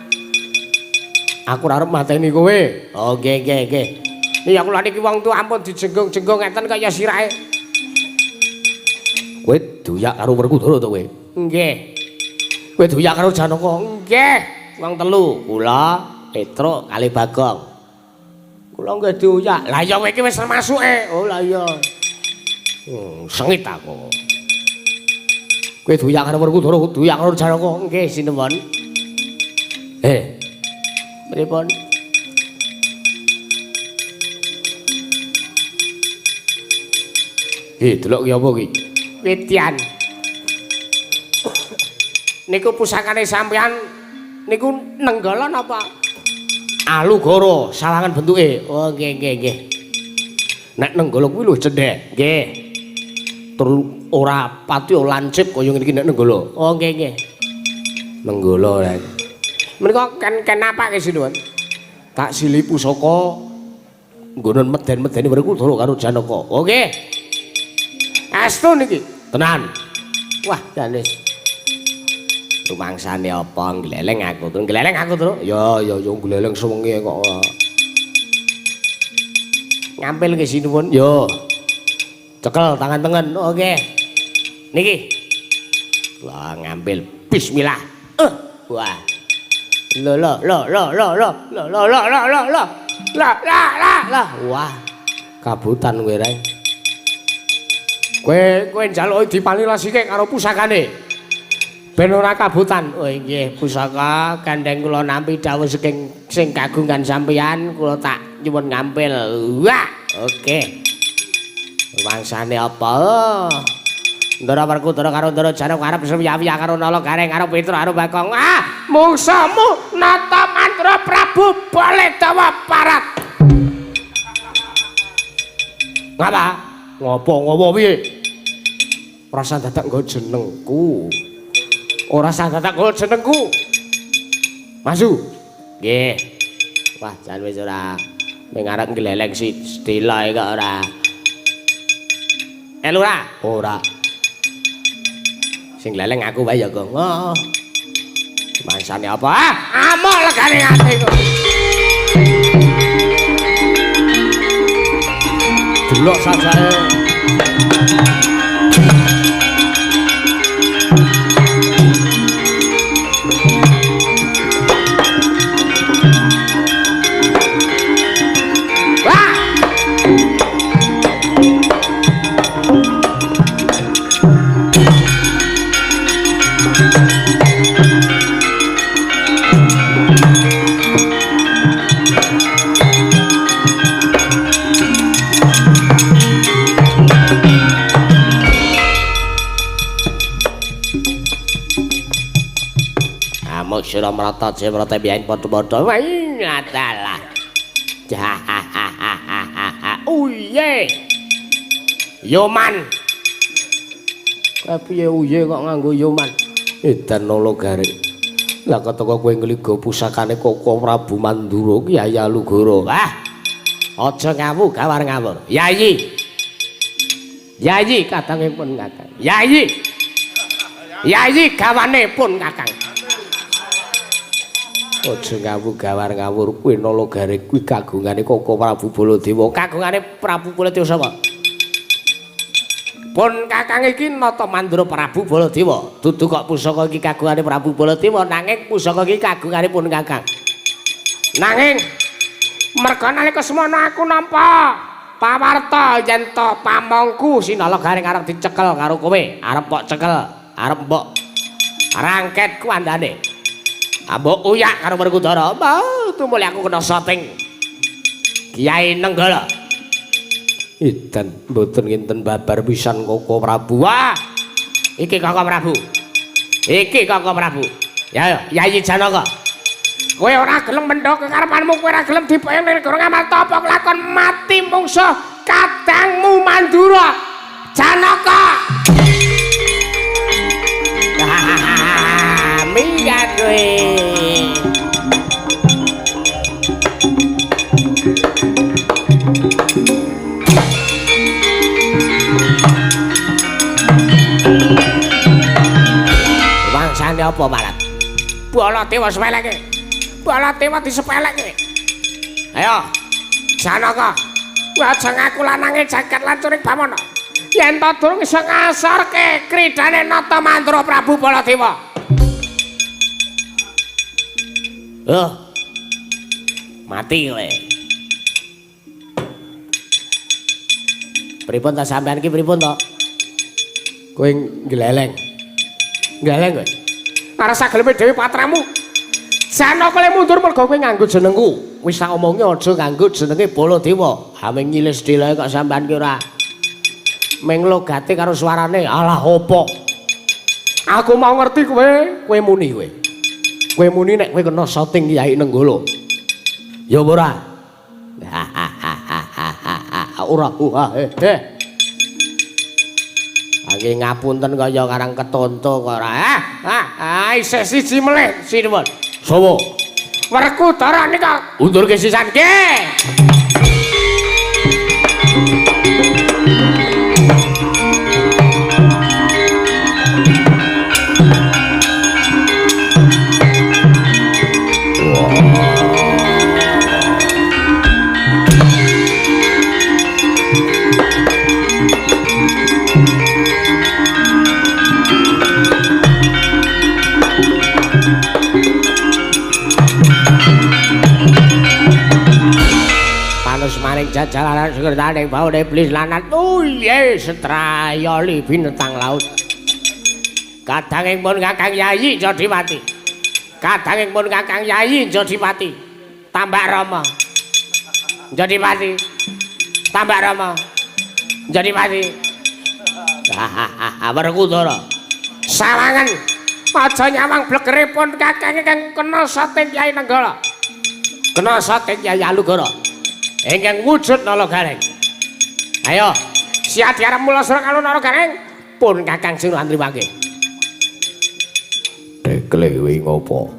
Aku arep mateni kowe. Oh nggih nggih nggih. Iki aku lha niki wong tuwa ampun dijenggong-jenggong ngeten kaya sirahe. Kowe doyak karo Werkudara to kowe? Nggih. Kowe doyak karo Janaka? Nggih. Wong telu, kula, Petruk, kali Bagong. Kula nggih doyak. Lah ya kowe iki wis termasuke. Oh lah iya. Sengit aku. Kowe doyak karo Werkudara, doyak karo Janaka? Nggih, sinuwun. Pripun? Delok ki apa ki? Witian. Niku pusakane sampean niku nenggala napa? Alugara, sawangan bentuke. Oh nggih nggih nggih. Nek nenggala kuwi lho cendhek. Nggih. Tur ora pati lancip kaya ngene iki nek nenggala. Oh nggih nggih. Nenggala rek. Menika ken apa ke sinuwun? Tak sili pusaka nggonen meden-medeni Werkudara karo Janaka. Oke. Astu niki. Tenan. Wah, janis. Rumangsane apa gleleng aku to? Gleleng aku to? Ya yo gleleng sewengi kok. Ngampil ke sinuwun. Yo. Cekel tangan tengen. Oke. Niki. Lah ngampil. Bismillah. Wah. Lah. Wah. Kabutan kowe rek. Kowe njaluki dipanilasike karo pusakane. Ben ora kabutan. Oh nggih, pusaka gandeng kula nampi dawuh sing kagungan sampeyan kula tak nyuwun ngampil. Wah. Oke. Wangsane apa? Ndara Werkudara karo Ndara Janaka arep sewiya-wiya karo Nala Gareng karo Petruk karo Bagong. Mungsamu nata mantra Prabu Baledawa Parat. Ngapa? Ngopo piye? Ora sandadak nggo jenengku. Ora sandadak nggo jenengku. Maju. Nggih. Wah, jan wis ora ning arep gleleng Stila kok ora. Lurah? Ora. Sing gleleng aku wae ya, Gong. Oh. Mangsane apa? Amok legane atiku. Delok sajae. Sira merata jemrata biyen padha-padha. Wah, ngadalah. Uye. Yoman. Kepiye uye kok nganggo yoman? Edan Nala Gareng. Lah keteka kowe ngligo pusakane Koko Prabu Mandura Kyai Alugara. Wah. Aja ngawu gawar ngawur. Yayi. Yayi kadangipun Kakang. Yayi. Yayi gawanipun Kakang. Aja ngawu gawar ngawur kuwi Nala Gareng kuwi kagungane Koko Prabu Baladewa. Kagungane Prabu Baladewa sapa? Pun Kakang iki nata mandura Prabu Baladewa. Dudu kok pusaka iki kagungane Prabu Baladewa nanging pusaka iki kagungane pun Kakang. Nanging merga nalika semana aku nampa pawarta yen to pamongku si Nala Gareng arep dicekel karo kowe. Arep kok cekel, arep mbok rangket kuandane. Ambok uyak karo Werkudara. Mbah, tumuli aku kena syuting. Kyai Nenggala. Edan mboten nginten babar pisan Koko Prabu. Wah. Iki Koko Prabu. Iki Kakang Prabu. Ya, Yayi Janaka. Kowe ora gelem mendho kekarepanmu, kowe ora gelem dipayung ning negara ngamal tapa kelakon mati mungsuh kadangmu Mandura. Janaka. Minggat kowe. Wangsane apa malat? Baladewa sepeleke. Baladewa disepeleke. Ayo. Janaka. Aja ngaku lanange jagat lan curing Bamana. Yen ta durung iso ngasorke kridane Nata Mandura Prabu Baladewa. Mati kowe. Pripun ta sampean iki pripun to? Kowe gleleng. Gleleng kowe. Ora sageleme dhewe patramu. Janaka le mundur mergo kowe nganggo jenengku. Wis tak omongi aja nganggo jenenge Baladewa. Ameng nyilis dhewe kok sampean ki ora menglogate karo suarane. Alah opo? Aku mau ngerti kowe muni kowe. Kowe muni nek kowe kena syuting Kyai Nenggala. Ya ora? Ora. Angge ngapunten kaya karang ketonto kok ora. Isih siji melih sinuwun. Sawa? Werkudara nika undurke sisan ki. Maring jajalanan segertaning baune iblis lanat uye setrayoli binatang laut. Kadangipun Kakang Yayi Jodipati. Kadangipun Kakang Yayi Jodipati. Tambak Rama. Jodipati. Tambak Rama. Jodipati. Werkudara. Sawangen aja nyawang blegeripun Kakang ingkang kena sating Kyai Nenggala. Kena sating Kyai Alugara. Ingkang wujud Nalagareng. Ayo, siat diarep mula sira karo Nalagareng pun Kakang sira andriwake. Tekle kuwi ngopo?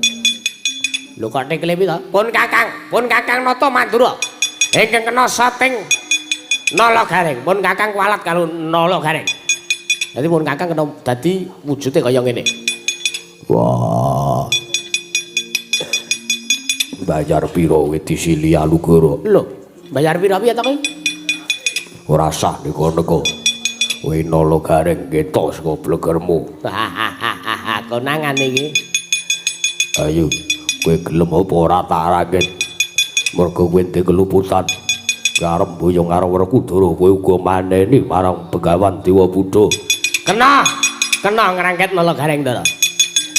Lho kok tekle piye to? Pun Kakang Nata Mandura. Ingkang kena sating Nalagareng, pun Kakang kualat karo Nalagareng. Dadi pun Kakang kena dadi wujude kaya ngene. Wah. Bayar piro kowe disili Alugara? Lho, bayar piro piye to kowe? Ora sah nika-nika. Kowe Nalagareng ketok saka blegermu. Konangan iki. Ayo, kowe gelem apa ora tak raket? Mergo kowe ndek keluputan. Arep boyong karo Werkudara, kowe uga maneni marang Begawan Dewa Buddha. Kena ngrangket Nalagareng to.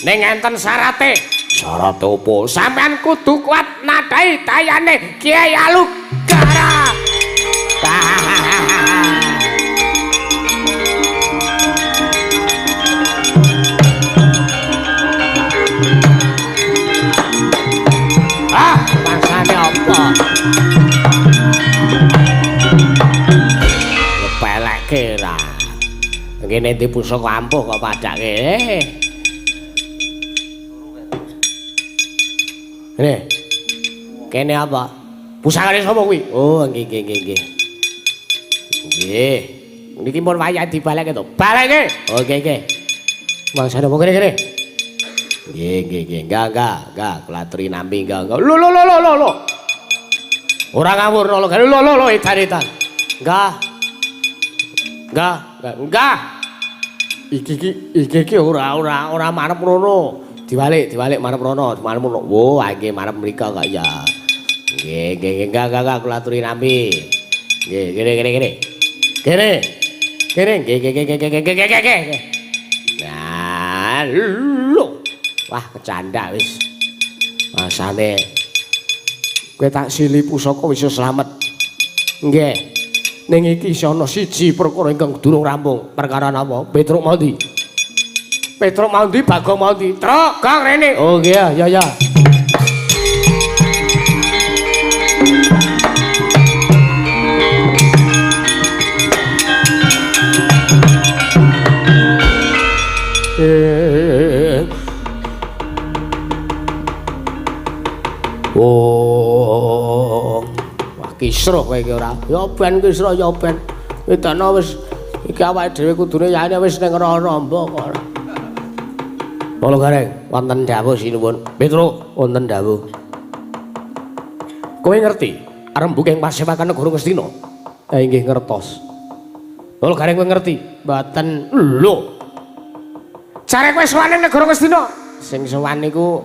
Ning enten syarate. Syarat apa? Sampean kudu kuat nadai dayane Kyai Alugara. Maksane apa? Lepeleke ra. Ngene ndi pusaka ampuh kok padake. Kene apa? Pusakane sapa kuwi? Oh, nggih. Nggih. Niki pun wayah dibaleke to. Baleke. Oh, nggih. Mangsane apa kene? Nggih. Enggak. Klatri nampi enggak. Lho. Ora ngawur Nalagareng. Lho, edan-edan. Enggak. Iki ora marep rono. Diwalik marep rono, marep rono. Wo, nggih marep mrika kok ya. Nggih, enggak kula aturi nampi. Nggih, kene. Kene, nggih. Nah, lho. Wah, kecanda wis. Masane kowe tak sili pusaka wis slamet. Nggih. Ning iki isih ana siji perkara ingkang durung rampung. Perkara napa? Petruk Mandi. Petruk mau ndi, Bagong mau ndi? Truk, Gong rene. Oh iya, ya ya. Oh. Wah, kisruh kowe iki ora. Ya ben kisruh ya ben. Wedana wis iki awake dhewe kudune yaene wis ning Raramba kok. Kula gareng wonten dawuh sinuwun. Petruk wonten dawuh. Kowe ngerti rembuking pasewakan negara Ngastina? Inggih ngertos. Kula gareng kowe ngerti? Mboten. Lho. Jare kowe sowan ning negara Ngastina? Sing sowan niku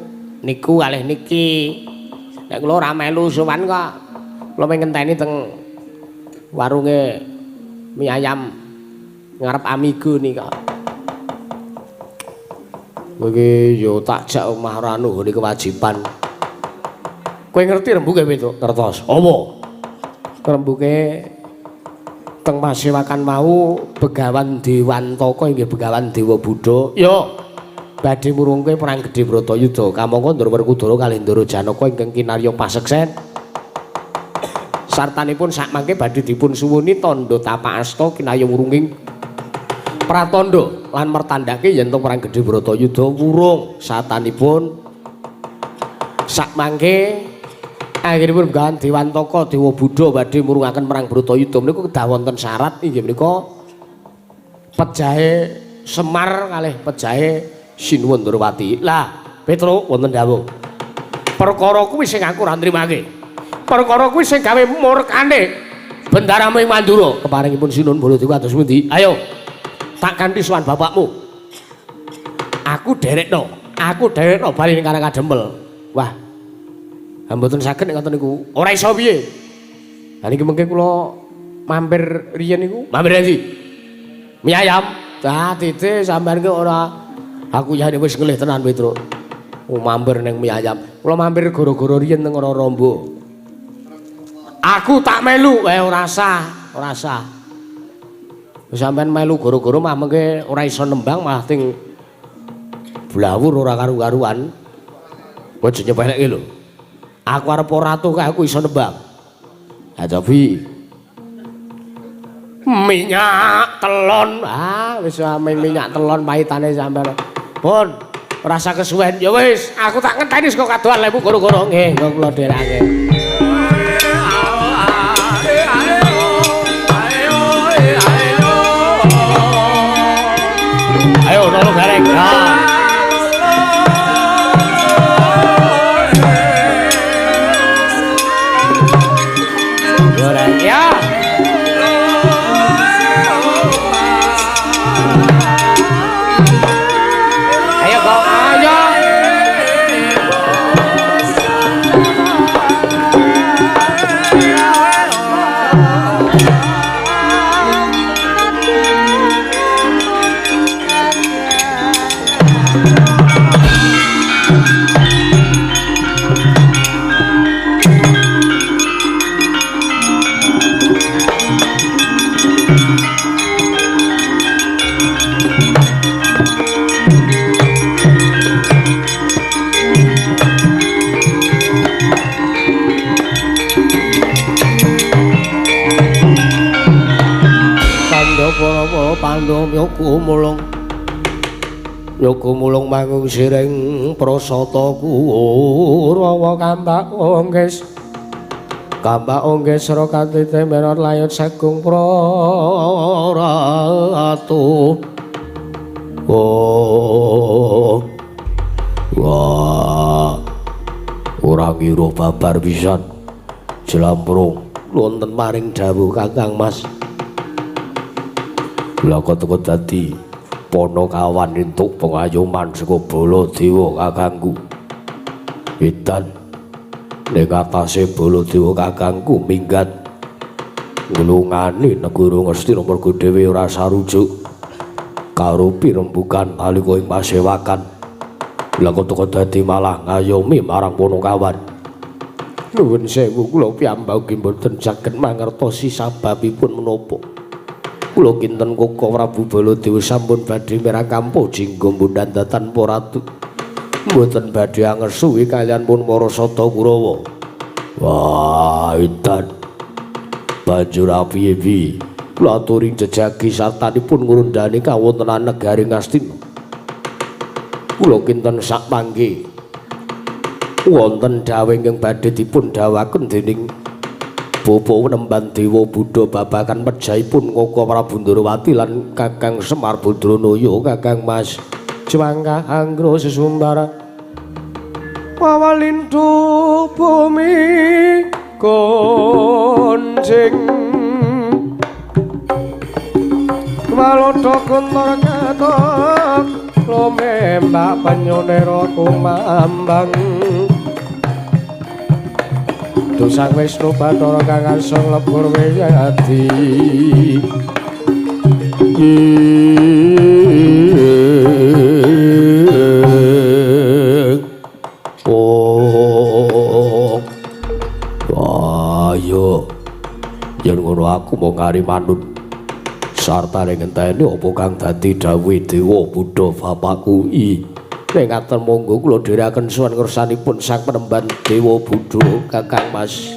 kalih niki. Nek kula ora melu sowan kok kula pengen ngenteni teng warunge mie ayam ngarep Amigo nika. Iki yo tak jak omah ora nuhuni kewajiban. Kowe ngerti rembuke itu? Ngertos. Apa? Rembuke teng pasewakan mau Begawan Dewantaka inggih Begawan Dewa Buddha. Yo badhe murungke perang gedhe Bratayuda. Kamangka Ndara Werkudara kalih Ndara Janaka ingkang kinarya paseksen. Sartanipun sak mangke badhe dipun suwuni tandha tapakasta kinarya wurunging pratandha lan mertandhake yen to perang gedhe Bratayuda wurung satanipun sak mangke akhiripun Begawan Dewantaka Dewa Buddha badhe murungaken perang Bratayuda menika kedah wonten syarat inggih menika pejahe Semar kalih pejahe Sinuwun Ndrawati. Lah, Petruk wonten dawuh. Perkara kuwi sing aku ora nrimake. Perkara kuwi sing gawe murkane Bendarame Mandura. Keparingipun Sinuwun Baladewa kados pundi? Ayo. Tak kanthi sowan bapakmu. Aku derekno bali ning Karang Kadempel. Wah. Mboten saged nek ngoten niku. Ora iso piye? Lah niki mengke kula mampir riyen niku. Mampir endi? Mie ayam. Dah tite sampean ki ora aku yane wis ngelih tenan Petruk. Mampir ning mie ayam. Kula mampir gara-gara riyen teng Raramba. Aku tak melu, ora sah. Sampeyan melu gara-gara mah mengke ora iso nembang malah ting blawur ora karu-karuan. Aja nyepeleke lho. Aku arep ratu kae aku iso nembang. Ha tapi minyak telon. Wis minyak telon pahitane sampeyan. Pun rasa kesuwen ya wis aku tak ngenteni saka kadohan lebu gara-gara nggih kula dherake. Ayo nolo gareng. Ya. Ayo kok ayo. Pandom yoku mulung manggung siring prasata Kurawa Kambak ongges sira kanthi temenan layut sagung praratu. Wah ora ngira babar pisan jlamprung wonten maring dawuh Kakang Mas. Lah kok dadi Panakawan entuk pengayoman saka Baladewa kakangku. Edan ning atase Baladewa kakangku minggat nglungani negara Ngastina mergo dhewe ora sarujuk karo pirembugan nalika ing pasewakan. Lah kok dadi malah ngayomi marang Panakawan. Nuwun sewu kula piyambak mboten saged mangertosi sababipun menapa. Kula kinten Koko Prabu Baladewa sampun badhe mirang kampo jingga mbundhan datan para ratu. Mboten badhe angesuwi kalian pun Marasata Kurawa. Wah, edan. Banjur apiye-piye? Kula aturi jejagi sartanipun ngrundhani kawontenan negari Ngastina. Kula kinten sak pangge wonten dawuh ingkang badhe dipun dawuhaken dening Bapa Penemban Dewa Buddha babagan pejahipun Koko Prabu Ndrawati lan Kakang Semar Badranaya, Kakang Mas Jwangka Anggara Sesumbara Wawalindu bumi konjing Walodha kuntur katok lumembak panyonera kumambang Dosang Wisnu Bathara kang asung lebur wiyadi ayo yen ngono aku mau ngari manut sartane ngenteni apa kang dadi dawuh Dewa Buddha bapakku ning ngaten monggo kula dherekaken suwan ngersanipun Sang Penemban Dewa Buddha Kakang Mas